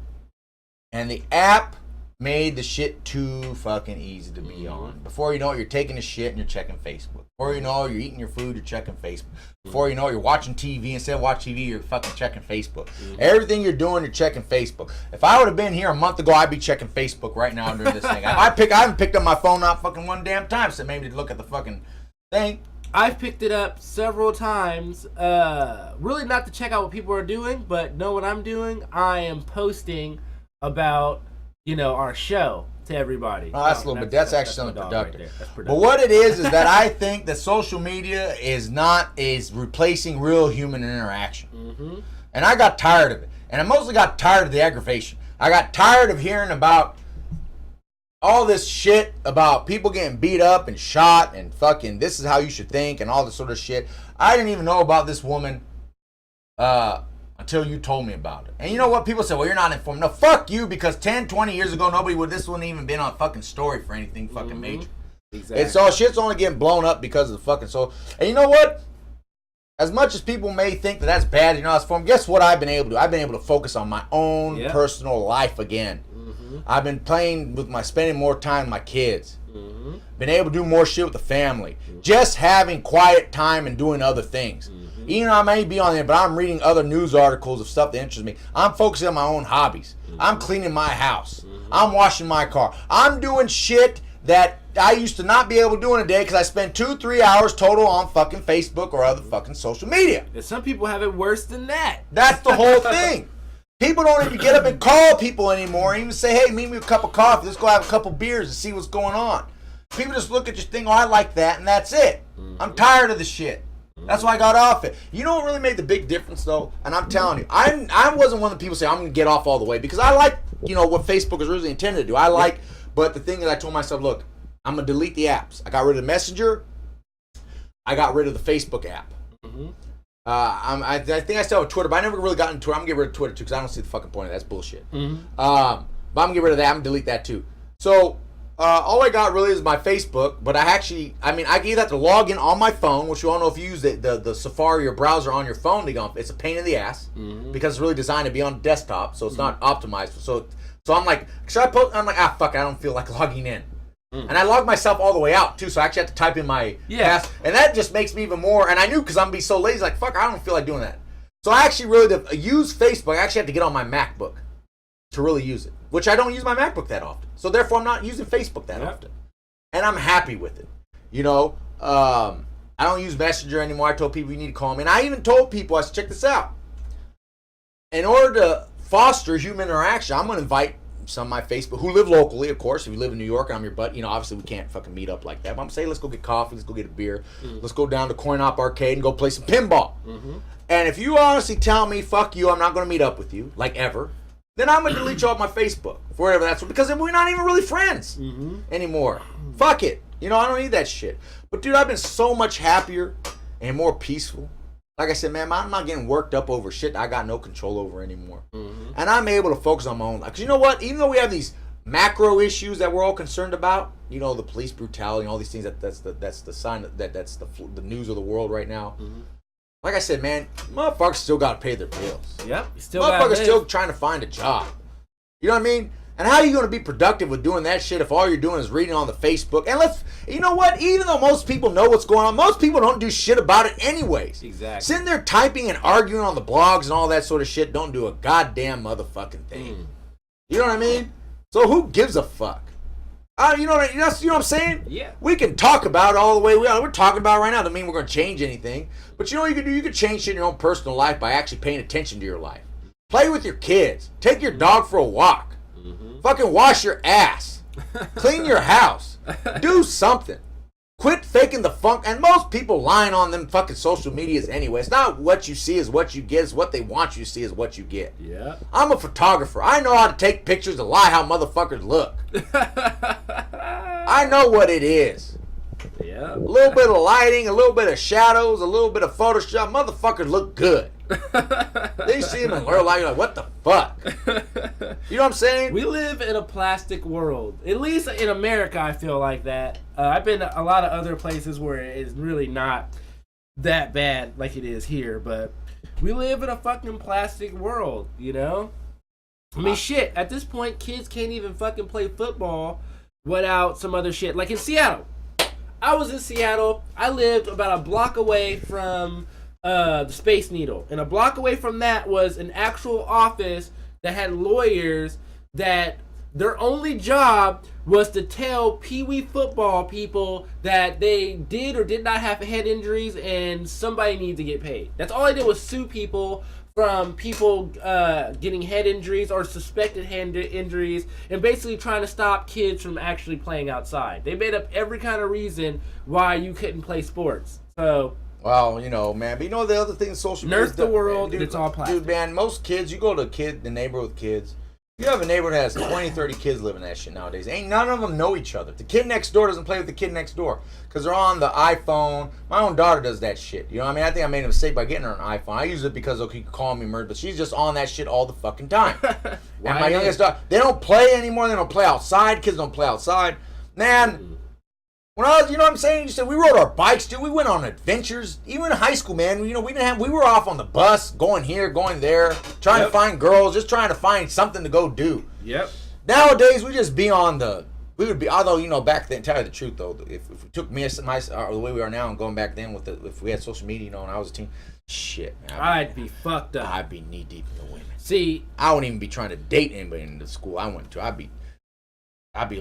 Speaker 1: And the app made the shit too fucking easy to be on. Before you know it, you're taking a shit and you're checking Facebook. Before you know it, you're eating your food, you're checking Facebook. Before you know it, you're watching TV. Instead of watching TV, you're fucking checking Facebook. Everything you're doing, you're checking Facebook. If I would have been here a month ago, I'd be checking Facebook right now during this thing. I haven't picked up my phone not fucking one damn time, so maybe to look at the fucking thing.
Speaker 3: I've picked it up several times, really not to check out what people are doing, but know what I'm doing. I am posting about, you know, our show to everybody.
Speaker 1: Oh, that's a little bit. That's actually something productive.
Speaker 3: Right, that's productive.
Speaker 1: But what it is that I think that social media is replacing real human interaction. And I got tired of it. And I mostly got tired of the aggravation. I got tired of hearing about all this shit about people getting beat up and shot and fucking this is how you should think and all this sort of shit. I didn't even know about this woman until you told me about it. And you know what? People say, well, you're not informed. No, fuck you, because 10, 20 years ago, this wouldn't even been on fucking story for anything fucking major.
Speaker 3: Exactly.
Speaker 1: It's all shit's only getting blown up because of the fucking soul. And you know what? As much as people may think that that's bad, you know, it's from, guess what I've been able to do? I've been able to focus on my own personal life again. I've been spending more time with my kids. Been able to do more shit with the family. Just having quiet time and doing other things. Even though I may be on there, but I'm reading other news articles of stuff that interests me. I'm focusing on my own hobbies. I'm cleaning my house. I'm washing my car. I'm doing shit that I used to not be able to do in a day because I spend 2-3 hours total on fucking Facebook or other fucking social media.
Speaker 3: And some people have it worse than that.
Speaker 1: That's the whole thing. People don't even get up and call people anymore and even say, hey, meet me with a cup of coffee. Let's go have a couple beers and see what's going on. People just look at your thing, oh, I like that, and that's it. I'm tired of the shit. That's why I got off it. You know what really made the big difference, though? And I'm telling you, I wasn't one of the people say, I'm going to get off all the way. Because I like, you know, what Facebook is really intended to do. But the thing is, I told myself, look, I'm going to delete the apps. I got rid of Messenger. I got rid of the Facebook app. I think I still have Twitter, but I never really got into Twitter. I'm going to get rid of Twitter, too, because I don't see the fucking point of that. That's bullshit. But I'm going to get rid of that. I'm going to delete that, too. So, all I got really is my Facebook, but I either have to log in on my phone, which you all know if you use the Safari or browser on your phone, it's a pain in the ass because it's really designed to be on desktop, so it's not optimized. So I'm like, should I post? I'm like, fuck, I don't feel like logging in. And I logged myself all the way out, too, so I actually had to type in my pass. And that just makes me even more, and I knew because I'm going to be so lazy, like, fuck, I don't feel like doing that. So I actually really, to use Facebook, I actually had to get on my MacBook to really use it, which I don't use my MacBook that often. So therefore, I'm not using Facebook that often. And I'm happy with it. You know, I don't use Messenger anymore. I told people you need to call me. And I even told people, I said, check this out. In order to foster human interaction, I'm going to invite some of my Facebook, who live locally, of course. If you live in New York and I'm your butt, you know, obviously we can't fucking meet up like that. But I'm saying, let's go get coffee, let's go get a beer, let's go down to Coin Op Arcade and go play some pinball. And if you honestly tell me, fuck you, I'm not going to meet up with you, like ever, then I'm going to delete you off my Facebook, for whatever that's, because we're not even really friends anymore. Fuck it. You know, I don't need that shit. But dude, I've been so much happier and more peaceful. Like I said, man, I'm not getting worked up over shit I got no control over anymore. And I'm able to focus on my own life. Because you know what? Even though we have these macro issues that we're all concerned about, you know, the police brutality and all these things, that's the sign that's the news of the world right now. Like I said, man, motherfuckers still got to pay their bills.
Speaker 3: Yep.
Speaker 1: Motherfuckers still trying to find a job. You know what I mean? And how are you going to be productive with doing that shit if all you're doing is reading on the Facebook? And you know what? Even though most people know what's going on, most people don't do shit about it anyways.
Speaker 3: Exactly.
Speaker 1: Sitting there typing and arguing on the blogs and all that sort of shit don't do a goddamn motherfucking thing. You know what I mean? So who gives a fuck? You know what I'm saying?
Speaker 3: Yeah.
Speaker 1: We can talk about it all the way we are. We're talking about it right now. Doesn't mean we're going to change anything. But you know what you can do? You can change shit in your own personal life by actually paying attention to your life. Play with your kids. Take your dog for a walk. Fucking wash your ass. Clean your house. Do something. Quit faking the funk. And most people lying on them fucking social medias anyway. It's not what you see is what you get. It's what they want you to see is what you get.
Speaker 3: Yeah.
Speaker 1: I'm a photographer. I know how to take pictures and lie how motherfuckers look. I know what it is.
Speaker 3: Yeah.
Speaker 1: A little bit of lighting, a little bit of shadows, a little bit of Photoshop. Motherfuckers look good. They see them in real life, you're like, what the fuck? You know what I'm saying?
Speaker 3: We live in a plastic world. At least in America, I feel like that. I've been to a lot of other places where it's really not that bad like it is here, but we live in a fucking plastic world, you know? I mean, shit, at this point, kids can't even fucking play football without some other shit. Like in Seattle. I was in Seattle. I lived about a block away from the Space Needle. And a block away from that was an actual office that had lawyers that their only job was to tell Pee-wee football people that they did or did not have head injuries and somebody needs to get paid. That's all I did was sue people from people getting head injuries or suspected head injuries and basically trying to stop kids from actually playing outside. They made up every kind of reason why you couldn't play sports. So...
Speaker 1: Well, you know, man, but you know the other thing, social media.
Speaker 3: Nurse the world, dude, it's all plastic.
Speaker 1: Dude, man, most kids, you go to the neighborhood with kids, you have a neighborhood that has 20, 30 kids living in that shit nowadays. Ain't none of them know each other. The kid next door doesn't play with the kid next door because they're on the iPhone. My own daughter does that shit. You know what I mean? I think I made a mistake by getting her an iPhone. I use it because he could call me murder, but she's just on that shit all the fucking time. And my youngest daughter, they don't play anymore. They don't play outside. Kids don't play outside. Man... When I was, you know what I'm saying? You said we rode our bikes, dude. We went on adventures. Even in high school, man. You know, we were off on the bus, going here, going there, trying to find girls, just trying to find something to go do.
Speaker 3: Yep.
Speaker 1: Nowadays, we just be on the. We would be, although you know, back then, tell you the truth though, if we took me the way we are now and going back then with if we had social media, you know, when I was a teen, shit, man,
Speaker 3: I'd be fucked up.
Speaker 1: I'd be knee deep in the women.
Speaker 3: See,
Speaker 1: I wouldn't even be trying to date anybody in the school I went to. I'd be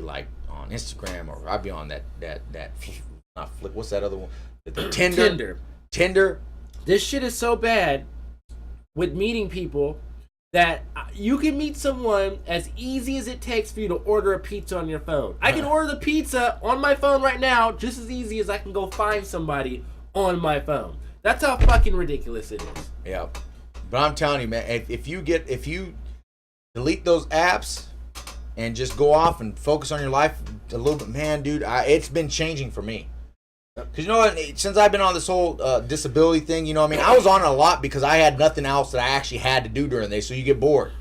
Speaker 1: like on Instagram, or I'd be on that not Flip. What's that other one? The Tinder.
Speaker 3: This shit is so bad with meeting people that you can meet someone as easy as it takes for you to order a pizza on your phone. I can order the pizza on my phone right now just as easy as I can go find somebody on my phone. That's how fucking ridiculous it is.
Speaker 1: Yeah, but I'm telling you, man, if you delete those apps and just go off and focus on your life a little bit, man, dude, it's been changing for me. Because you know what, since I've been on this whole disability thing, you know what I mean, I was on it a lot because I had nothing else that I actually had to do during the day, so you get bored.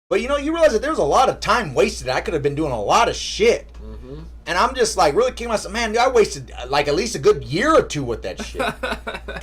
Speaker 1: But you know, you realize that there's a lot of time wasted. I could have been doing a lot of shit. And I'm just like really kicking myself, man, dude, I wasted like at least a good year or two with that shit.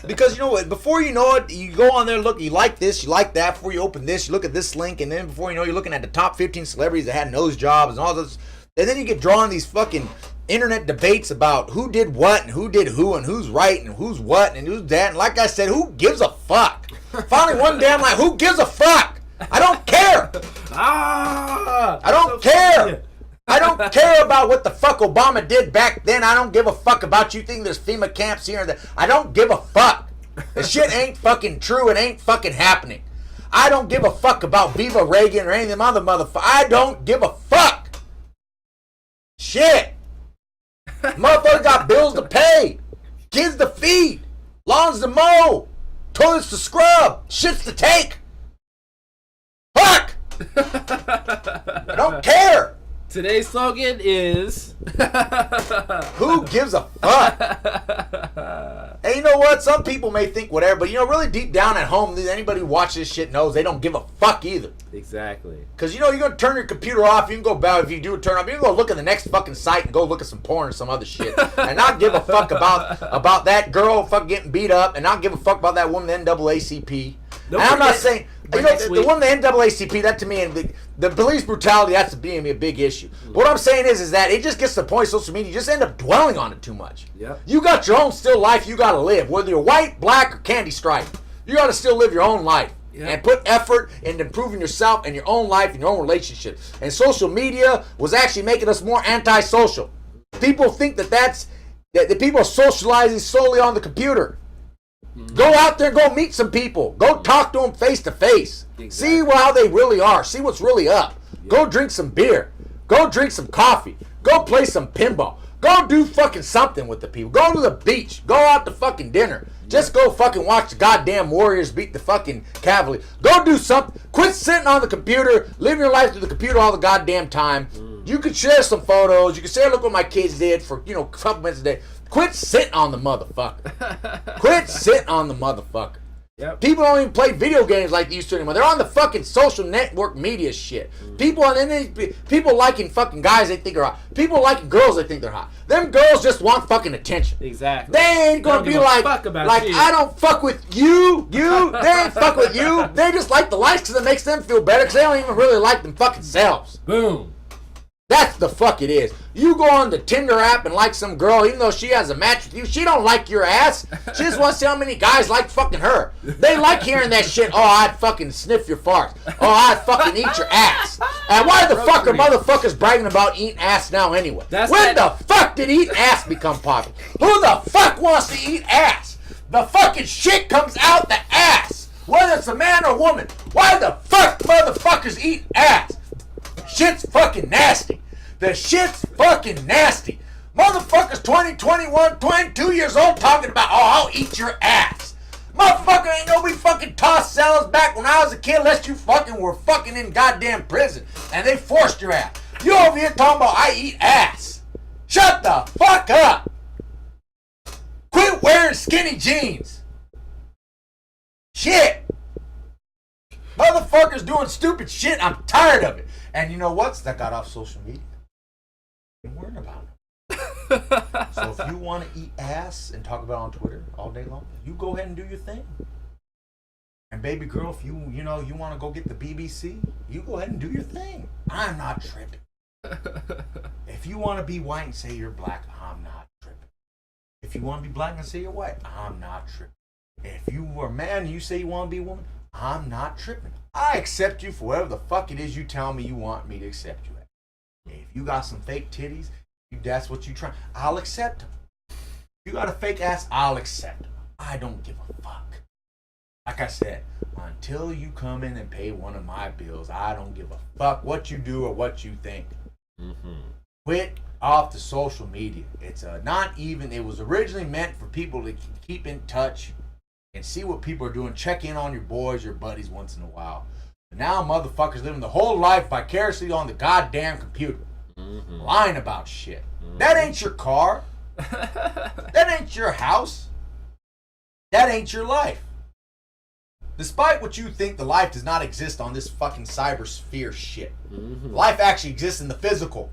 Speaker 1: Because you know what, before you know it, you go on there, look, you like this, you like that, before you open this, you look at this link, and then before you know, you're looking at the top 15 celebrities that had nose jobs and all those And then you get drawn these fucking internet debates about who did what and who did who and who's right and who's what and who's that. And like I said, who gives a fuck? Finally, one damn line, who gives a fuck? I don't care. I don't care. I don't care about what the fuck Obama did back then. I don't give a fuck about you thinking there's FEMA camps here and there. I don't give a fuck. The shit ain't fucking true. It ain't fucking happening. I don't give a fuck about Viva Reagan or any of them other motherfuckers. I don't give a fuck. Shit. Motherfuckers got bills to pay, kids to feed, lawns to mow, toilets to scrub, shits to take. Fuck! I don't care.
Speaker 3: Today's slogan is
Speaker 1: who gives a fuck? And you know what? Some people may think whatever, but you know, really deep down at home, anybody who watches this shit knows they don't give a fuck either.
Speaker 3: Exactly.
Speaker 1: Because you know, you're going to turn your computer off, you can go back, if you do turn off, you can go look at the next fucking site and go look at some porn or some other shit. And not give a fuck about that girl fucking getting beat up, and not give a fuck about that woman, the NAACP. And I'm not saying, you know, the one, the NAACP, that to me, and the police brutality, that's being a big issue. But what I'm saying is that it just gets to the point, social media, you just end up dwelling on it too much.
Speaker 3: Yep.
Speaker 1: You got your own still life you got to live, whether you're white, black, or candy stripe. You got to still live your own life. Yep. And put effort into improving yourself and your own life and your own relationships. And social media was actually making us more antisocial. People think that people are socializing solely on the computer. Go out there and go meet some people. Go talk to them face to face. See how they really are. See what's really up. Yeah. Go drink some beer. Go drink some coffee. Go play some pinball. Go do fucking something with the people. Go to the beach. Go out to fucking dinner. Just go fucking watch the goddamn Warriors beat the fucking Cavaliers. Go do something. Quit sitting on the computer. Live your life through the computer all the goddamn time. You can share some photos. You can say, look what my kids did for, you know, a couple minutes a day. Quit sitting on the motherfucker. Quit sitting on the motherfucker. Yep. People don't even play video games like they used to anymore. They're on the fucking social network media shit. People liking fucking guys they think are hot. People liking girls they think they're hot. Them girls just want fucking attention.
Speaker 3: Exactly.
Speaker 1: They ain't gonna be like I don't fuck with you. They ain't fuck with you. They just like the likes because it makes them feel better because they don't even really like them fucking selves.
Speaker 3: Boom.
Speaker 1: That's the fuck it is. You go on the Tinder app and like some girl, even though she has a match with you, she don't like your ass. She just wants to see how many guys like fucking her. They like hearing that shit. Oh, I'd fucking sniff your farts. Oh, I'd fucking eat your ass. And why the fuck are motherfuckers bragging about eating ass now anyway? When the fuck did eating ass become popular? Who the fuck wants to eat ass? The fucking shit comes out the ass. Whether it's a man or woman. Why the fuck motherfuckers eat ass? Shit's fucking nasty. The shit's fucking nasty. Motherfuckers 20, 21, 22 years old talking about, oh, I'll eat your ass. Motherfucker ain't nobody fucking tossed salads back when I was a kid unless you fucking were fucking in goddamn prison and they forced your ass. You over here talking about I eat ass. Shut the fuck up. Quit wearing skinny jeans. Shit. Motherfuckers doing stupid shit. I'm tired of it. And you know what? That got off social media. I'm worrying about it. So if you want to eat ass and talk about it on Twitter all day long, you go ahead and do your thing. And baby girl, if you want to go get the BBC, you go ahead and do your thing. I'm not tripping. If you want to be white and say you're black, I'm not tripping. If you want to be black and say you're white, I'm not tripping. If you are a man and you say you want to be a woman, I'm not tripping. I accept you for whatever the fuck it is you tell me you want me to accept you at. If you got some fake titties, if that's what you try, I'll accept them. If you got a fake ass, I'll accept them. I don't give a fuck. Like I said, until you come in and pay one of my bills, I don't give a fuck what you do or what you think. Quit off the social media. It's it was originally meant for people to keep in touch and see what people are doing. Check in on your boys, your buddies once in a while. But now motherfuckers living the whole life vicariously on the goddamn computer. Lying about shit. That ain't your car. That ain't your house. That ain't your life. Despite what you think, the life does not exist on this fucking cybersphere shit. Life actually exists in the physical.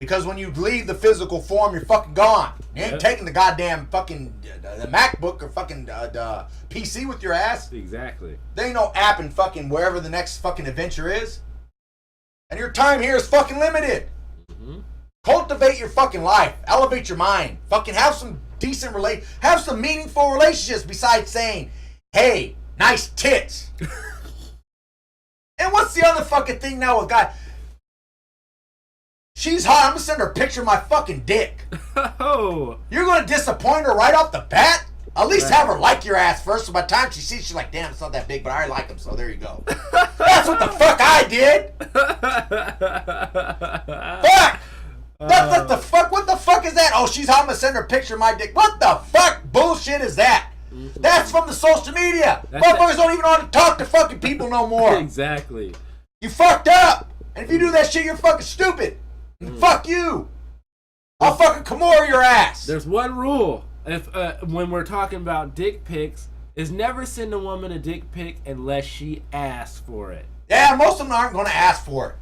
Speaker 1: Because when you leave the physical form, you're fucking gone. You ain't taking the goddamn fucking the MacBook or fucking the PC with your ass.
Speaker 3: Exactly.
Speaker 1: There ain't no app in fucking wherever the next fucking adventure is. And your time here is fucking limited. Cultivate your fucking life. Elevate your mind. Fucking have some decent have some meaningful relationships besides saying, hey, nice tits. And what's the other fucking thing now with guys? She's hot. I'm gonna send her a picture of my fucking dick.
Speaker 3: Oh.
Speaker 1: You're gonna disappoint her right off the bat? At least have her like your ass first, so by the time she sees, she's like, damn, it's not that big, but I already like him, so there you go. That's what the fuck I did. Fuck. What the fuck? What the fuck is that? Oh, she's hot. I'm gonna send her a picture of my dick. What the fuck bullshit is that? That's from the social media. Motherfuckers don't even know how to talk to fucking people no more.
Speaker 3: Exactly.
Speaker 1: You fucked up. And if you do that shit, you're fucking stupid. Fuck you. I'll fucking Kimura your ass.
Speaker 3: There's one rule. If when we're talking about dick pics, is never send a woman a dick pic unless she asks for it.
Speaker 1: Yeah, most of them aren't going to ask for it.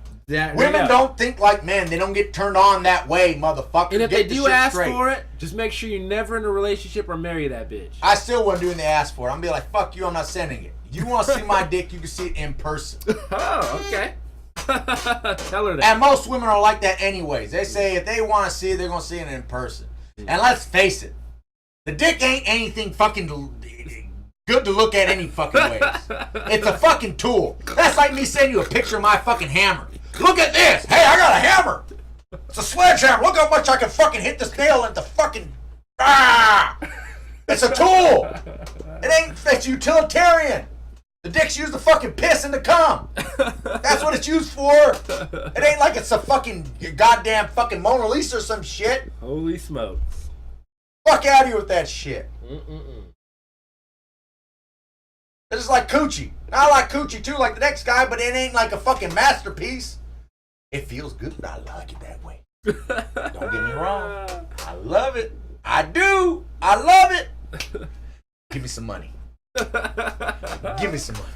Speaker 1: Women don't think like men. They don't get turned on that way, motherfucker.
Speaker 3: And if they do ask for it, just make sure you're never in a relationship or marry that bitch.
Speaker 1: I still wouldn't do it. They ask for it. I'm gonna be like, fuck you. I'm not sending it. You want to see my dick? You can see it in person.
Speaker 3: Oh, okay. Tell her that.
Speaker 1: And most women are like that anyways. They say if they want to see it, they're gonna see it in person. And let's face it, the dick ain't anything fucking good to look at any fucking ways. It's a fucking tool. That's like me sending you a picture of my fucking hammer. Look at this. Hey, I got a hammer. It's a sledgehammer. Look how much I can fucking hit this nail into fucking... Ah! It's a tool. It's utilitarian. The dick's used to fucking piss and to cum. That's what it's used for. It ain't like it's a fucking goddamn fucking Mona Lisa or some shit.
Speaker 3: Holy smokes.
Speaker 1: Fuck out of here with that shit. It's just like coochie. I like coochie too, like the next guy, but it ain't like a fucking masterpiece. It feels good, but I like it that way. Don't get me wrong. I love it. I do. I love it. Give me some money. Give me some money.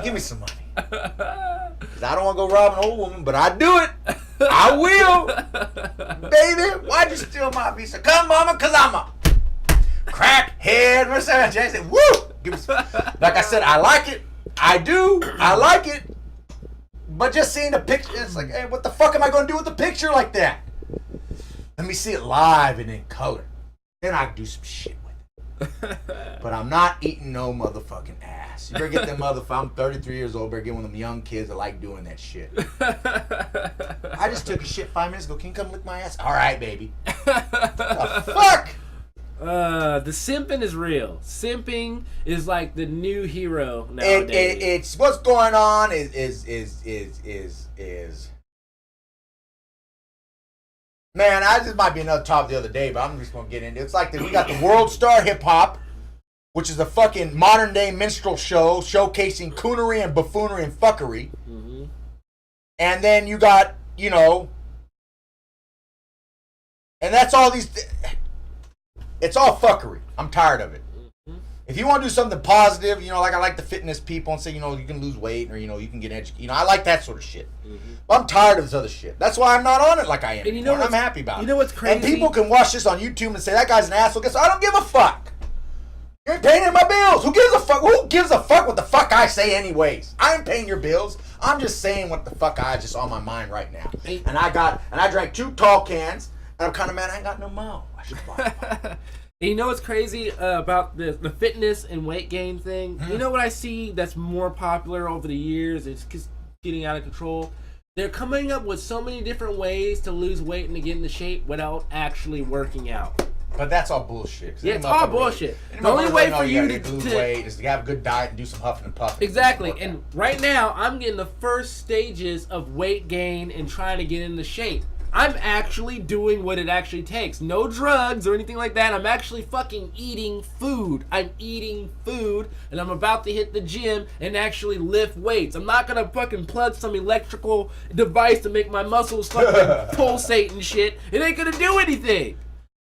Speaker 1: Give me some money. Cause I don't want to go rob an old woman, but I do it. I will. Baby, why'd you steal my visa? Come, mama, cause I'm a crackhead. What's that? Jay said, woo! Give me some. Like I said, I like it. I do. I like it. But just seeing the picture, it's like, hey, what the fuck am I going to do with the picture like that? Let me see it live and in color. Then I can do some shit with it. But I'm not eating no motherfucking ass. You better get them I'm 33 years old, better get one of them young kids that like doing that shit. I just took a shit 5 minutes ago. Can you come lick my ass? All right, baby. The fuck?
Speaker 3: The simping is real. Simping is like the new hero nowadays.
Speaker 1: It's what's going on is man, this might be another topic the other day, but I'm just gonna get into it. It's like we got the World Star Hip Hop, which is a fucking modern day minstrel show showcasing coonery and buffoonery and fuckery. Mm-hmm. And then you got, and that's all these. It's all fuckery. I'm tired of it. Mm-hmm. If you want to do something positive, like I like the fitness people and say, you can lose weight or, you can get educated. I like that sort of shit. Mm-hmm. But I'm tired of this other shit. That's why I'm not on it like I am. And I'm happy about it.
Speaker 3: You know what's crazy?
Speaker 1: And people can watch this on YouTube and say, that guy's an asshole. Guess I don't give a fuck. You ain't paying my bills. Who gives a fuck? Who gives a fuck what the fuck I say anyways? I ain't paying your bills. I'm just saying what the fuck I just on my mind right now. And I drank 2 tall cans. And I'm kind of mad I ain't got no more. I should buy
Speaker 3: You know what's crazy about the fitness and weight gain thing? You know what I see that's more popular over the years? It's just getting out of control. They're coming up with so many different ways to lose weight and to get into shape without actually working out.
Speaker 1: But that's all bullshit.
Speaker 3: Yeah, it's all bullshit. The only way for you to
Speaker 1: lose weight is to have a good diet and do some huffing and puffing.
Speaker 3: Exactly. And right now, I'm getting the first stages of weight gain and trying to get into shape. I'm actually doing what it actually takes. No drugs or anything like that. I'm actually fucking eating food. I'm eating food, and I'm about to hit the gym and actually lift weights. I'm not gonna fucking plug some electrical device to make my muscles fucking pulsate and shit. It ain't gonna do anything.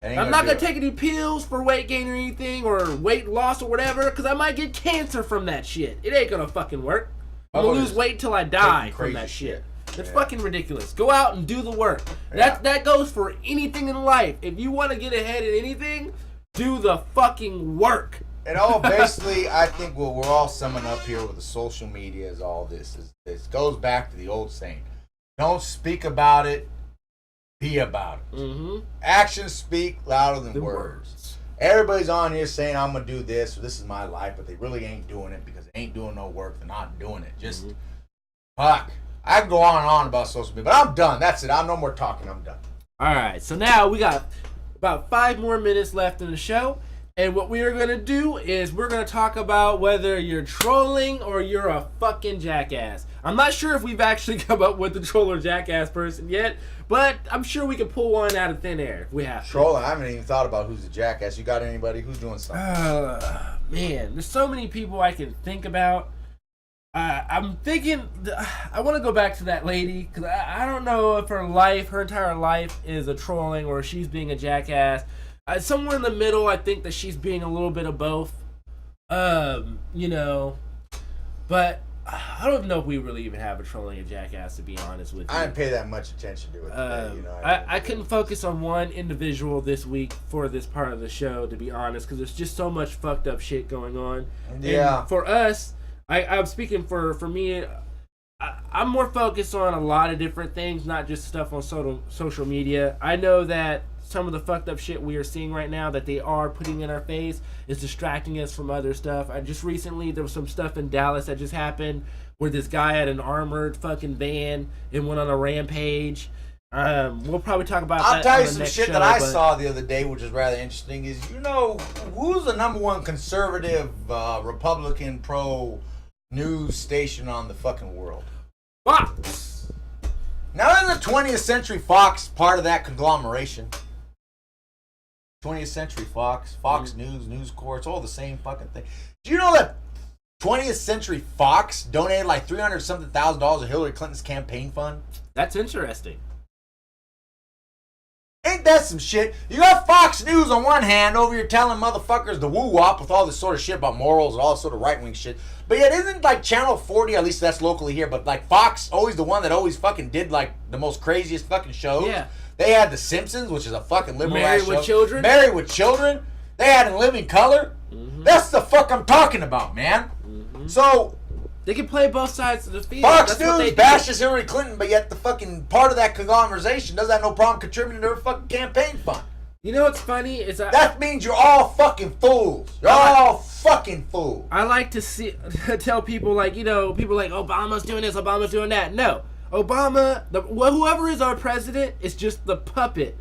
Speaker 3: I'm not gonna take any pills for weight gain or anything, or weight loss or whatever, because I might get cancer from that shit. It ain't gonna fucking work. I'm gonna lose weight till I die from that shit. It's fucking ridiculous. Go out and do the work. That goes for anything in life. If you want to get ahead in anything, do the fucking work.
Speaker 1: Basically, I think what we're all summing up here with the social media is all this. This goes back to the old saying: don't speak about it, be about it.
Speaker 3: Mm-hmm.
Speaker 1: Actions speak louder than words. Everybody's on here saying, I'm going to do this, or this is my life, but they really ain't doing it because they ain't doing no work. They're not doing it. Just, fuck. I can go on and on about social media, but I'm done. That's it. I'm no more talking. I'm done.
Speaker 3: All right. So now we got about 5 more minutes left in the show. And what we are going to do is we're going to talk about whether you're trolling or you're a fucking jackass. I'm not sure if we've actually come up with the troll or jackass person yet, but I'm sure we can pull one out of thin air if we have to.
Speaker 1: Trolling? I haven't even thought about who's a jackass. You got anybody who's doing something?
Speaker 3: Man, there's so many people I can think about. I'm thinking, I want to go back to that lady, because I don't know if her entire life is a trolling or she's being a jackass. Somewhere in the middle, I think that she's being a little bit of both. You know, but I don't know if we really even have a trolling a jackass, to be honest with you.
Speaker 1: I didn't pay that much attention to it today, you know.
Speaker 3: I couldn't focus on one individual this week for this part of the show, to be honest, because there's just so much fucked up shit going on.
Speaker 1: Yeah.
Speaker 3: And for us, I'm speaking for me. I'm more focused on a lot of different things, not just stuff on social media. I know that some of the fucked up shit we are seeing right now that they are putting in our face is distracting us from other stuff. Just recently, there was some stuff in Dallas that just happened where this guy had an armored fucking van and went on a rampage. We'll probably talk about that.
Speaker 1: I'll tell you
Speaker 3: on the
Speaker 1: some
Speaker 3: next
Speaker 1: shit
Speaker 3: show,
Speaker 1: that I saw the other day, which is rather interesting, is, you know, who's the number one conservative Republican pro news station on the fucking world?
Speaker 3: Fox.
Speaker 1: Now, isn't the 20th Century Fox part of that conglomeration? 20th Century Fox, Fox News, News Corps, it's all the same fucking thing. Do you know that 20th Century Fox donated like $300-something thousand to Hillary Clinton's campaign fund?
Speaker 3: That's interesting.
Speaker 1: Ain't that some shit? You got Fox News on one hand over here telling motherfuckers to woo-wop with all this sort of shit about morals and all this sort of right-wing shit. But yet isn't like Channel 40, at least that's locally here, but like Fox always the one that always fucking did like the most craziest fucking shows?
Speaker 3: Yeah.
Speaker 1: They had The Simpsons, which is a fucking liberal ass show.
Speaker 3: Married with Children?
Speaker 1: Married with Children. They had In Living Color. That's the fuck I'm talking about, man. So
Speaker 3: They can play both sides of the field.
Speaker 1: Fox
Speaker 3: That's
Speaker 1: News bashes Hillary Clinton, but yet the fucking part of that conglomeration doesn't have no problem contributing to her fucking campaign fund.
Speaker 3: You know what's funny is
Speaker 1: That means you're all fucking fools. You're all fucking fools.
Speaker 3: I like to tell people, like, you know, people like Obama's doing this, Obama's doing that. No, Obama, whoever is our president is just the puppet.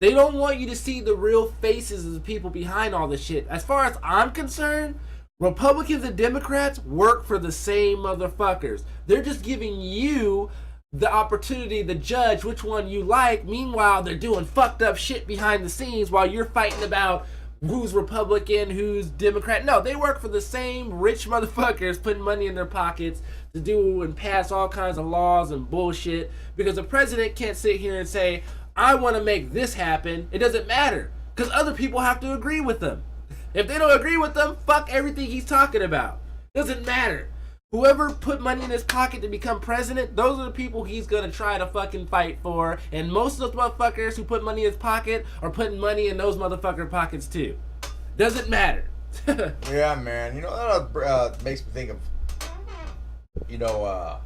Speaker 3: They don't want you to see the real faces of the people behind all this shit. As far as I'm concerned, Republicans and Democrats work for the same motherfuckers. They're just giving you the opportunity to judge which one you like. Meanwhile, they're doing fucked up shit behind the scenes while you're fighting about who's Republican, who's Democrat. No, they work for the same rich motherfuckers putting money in their pockets to do and pass all kinds of laws and bullshit. Because the president can't sit here and say, I want to make this happen. It doesn't matter. Because other people have to agree with them. If they don't agree with them, fuck everything he's talking about. Doesn't matter. Whoever put money in his pocket to become president, those are the people he's gonna try to fucking fight for. And most of those motherfuckers who put money in his pocket are putting money in those motherfucker pockets too. Doesn't matter.
Speaker 1: Yeah, man. You know, that makes me think of, you know,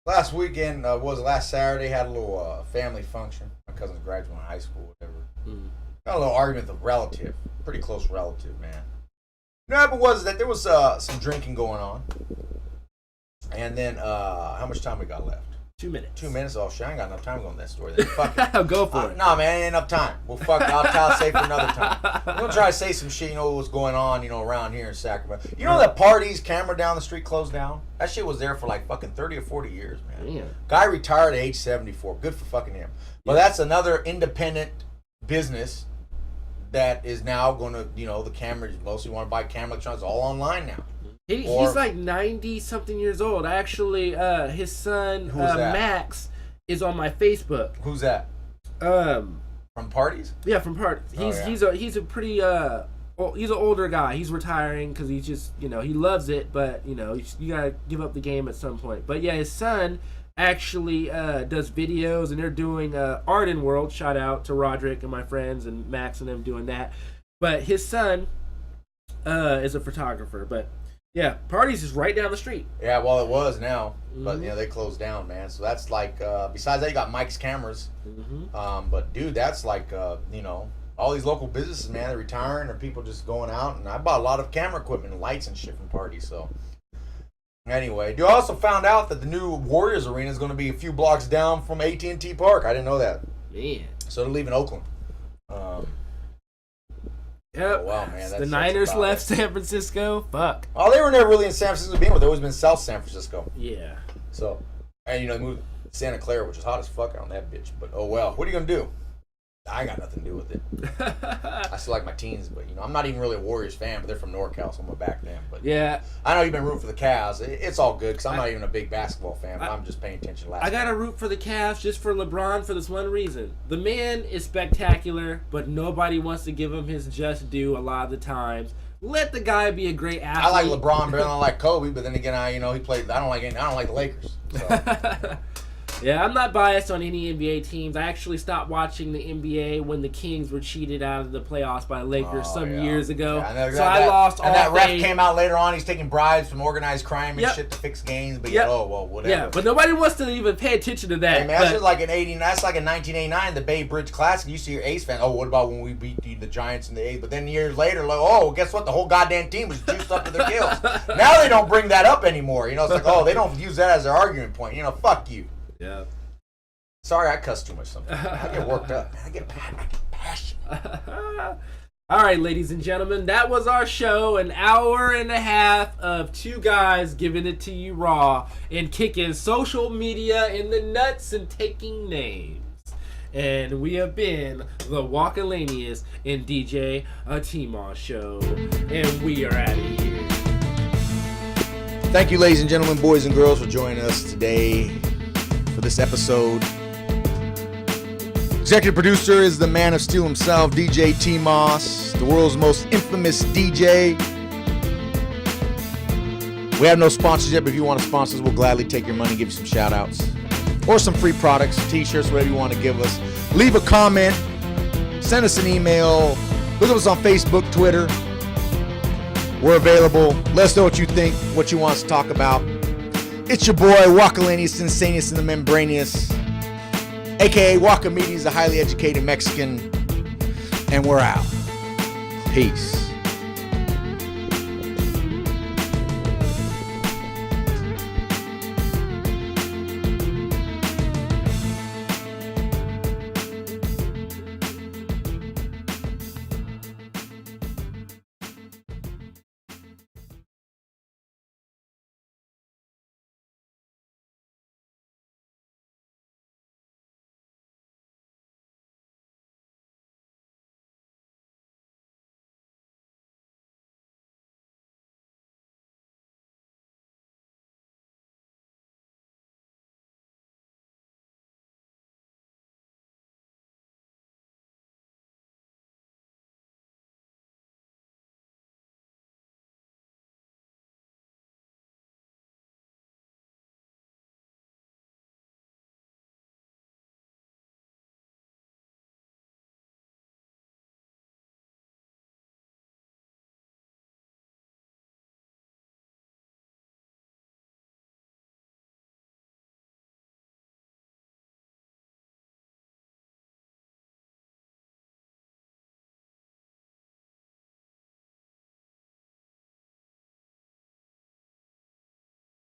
Speaker 1: last weekend, last Saturday, had a little family function. My cousin's graduating high school, whatever. Got a little argument with a relative, pretty close relative, man. You know what happened was that there was some drinking going on. And then, how much time we got left?
Speaker 3: 2 minutes.
Speaker 1: 2 minutes? Oh, shit, I ain't got enough time to go on that story. Then. Fuck it.
Speaker 3: Go for it.
Speaker 1: Nah, man, ain't enough time. Well, fuck it. I'll say for another time. I'm going to try to say some shit, you know, what's going on, you know, around here in Sacramento. You know that Party's camera down the street closed down? That shit was there for like fucking 30 or 40 years, man.
Speaker 3: Yeah.
Speaker 1: Guy retired at age 74. Good for fucking him. But that's another independent business that is now going to, you know, the cameras, mostly want to buy camera electronics, all online now.
Speaker 3: He's like 90-something years old. Actually, his son, Max, is on my Facebook.
Speaker 1: Who's that?
Speaker 3: From
Speaker 1: Parties?
Speaker 3: Yeah, from Parties. He's a pretty, he's an older guy. He's retiring because he's just, you know, he loves it, but, you know, you got to give up the game at some point. But, yeah, his son actually does videos, and they're doing Arden World. Shout out to Roderick and my friends and Max and them doing that. But his son is a photographer. But yeah, Party's is right down the street.
Speaker 1: Yeah, well, it was now, but they closed down, man. So that's like, besides that, you got Mike's Cameras. But dude, that's like, all these local businesses, man, they're retiring or people just going out. And I bought a lot of camera equipment and lights and shit from Party. So anyway, dude, I also found out that the new Warriors Arena is going to be a few blocks down from AT&T Park. I didn't know that.
Speaker 3: Man.
Speaker 1: So they're leaving Oakland.
Speaker 3: Yep.
Speaker 1: Oh, wow, man.
Speaker 3: The Niners left San Francisco. Fuck.
Speaker 1: Oh, they were never really in San Francisco to begin with. They've always been South San Francisco.
Speaker 3: Yeah.
Speaker 1: So, and they moved to Santa Clara, which is hot as fuck on that bitch. But oh well. What are you gonna do? I ain't got nothing to do with it. I still like my teams, but I'm not even really a Warriors fan. But they're from NorCal, so I'm gonna back them. But
Speaker 3: yeah,
Speaker 1: I know you've been rooting for the Cavs. It's all good because I'm not even a big basketball fan. But I'm just paying attention.
Speaker 3: I gotta root for the Cavs just for LeBron for this one reason. The man is spectacular, but nobody wants to give him his just due a lot of the times. Let the guy be a great athlete.
Speaker 1: I like LeBron better than I like Kobe, but then again, he played. I don't like the Lakers. So.
Speaker 3: Yeah, I'm not biased on any NBA teams. I actually stopped watching the NBA when the Kings were cheated out of the playoffs by the Lakers years ago.
Speaker 1: Yeah,
Speaker 3: so I lost all
Speaker 1: and that ref
Speaker 3: faith.
Speaker 1: came out later on. He's taking bribes from organized crime and shit to fix games. But whatever.
Speaker 3: Yeah, but nobody wants to even pay attention to that.
Speaker 1: Hey, man, that's just like that's like in 1989, the Bay Bridge Classic. You see your Ace fan. Oh, what about when we beat the Giants in the A's? But then years later, guess what? The whole goddamn team was juiced up to their gills. Now they don't bring that up anymore. It's like, they don't use that as their argument point. Fuck you.
Speaker 3: Yeah.
Speaker 1: Sorry, I cuss too much sometimes. I get worked up, man. I get passionate.
Speaker 3: All right, ladies and gentlemen, that was our show. An hour and a half of two guys giving it to you raw and kicking social media in the nuts and taking names. And we have been the Walkalanius and DjTmoS show. And we are out of here.
Speaker 1: Thank you, ladies and gentlemen, boys and girls, for joining us today for this episode. Executive producer is the man of steel himself, DjTmoS, the world's most infamous DJ. We have no sponsors yet, but if you want to sponsor us, we'll gladly take your money, give you some shout outs or some free products, t-shirts, whatever you want to give us. Leave a comment, send us an email, look at us on Facebook, Twitter. We're available. Let us know what you think, what you want us to talk about. It's your boy, Walkalanius, Insanius, and the Membranius, a.k.a. Walkamedians, the highly educated Mexican, and we're out. Peace.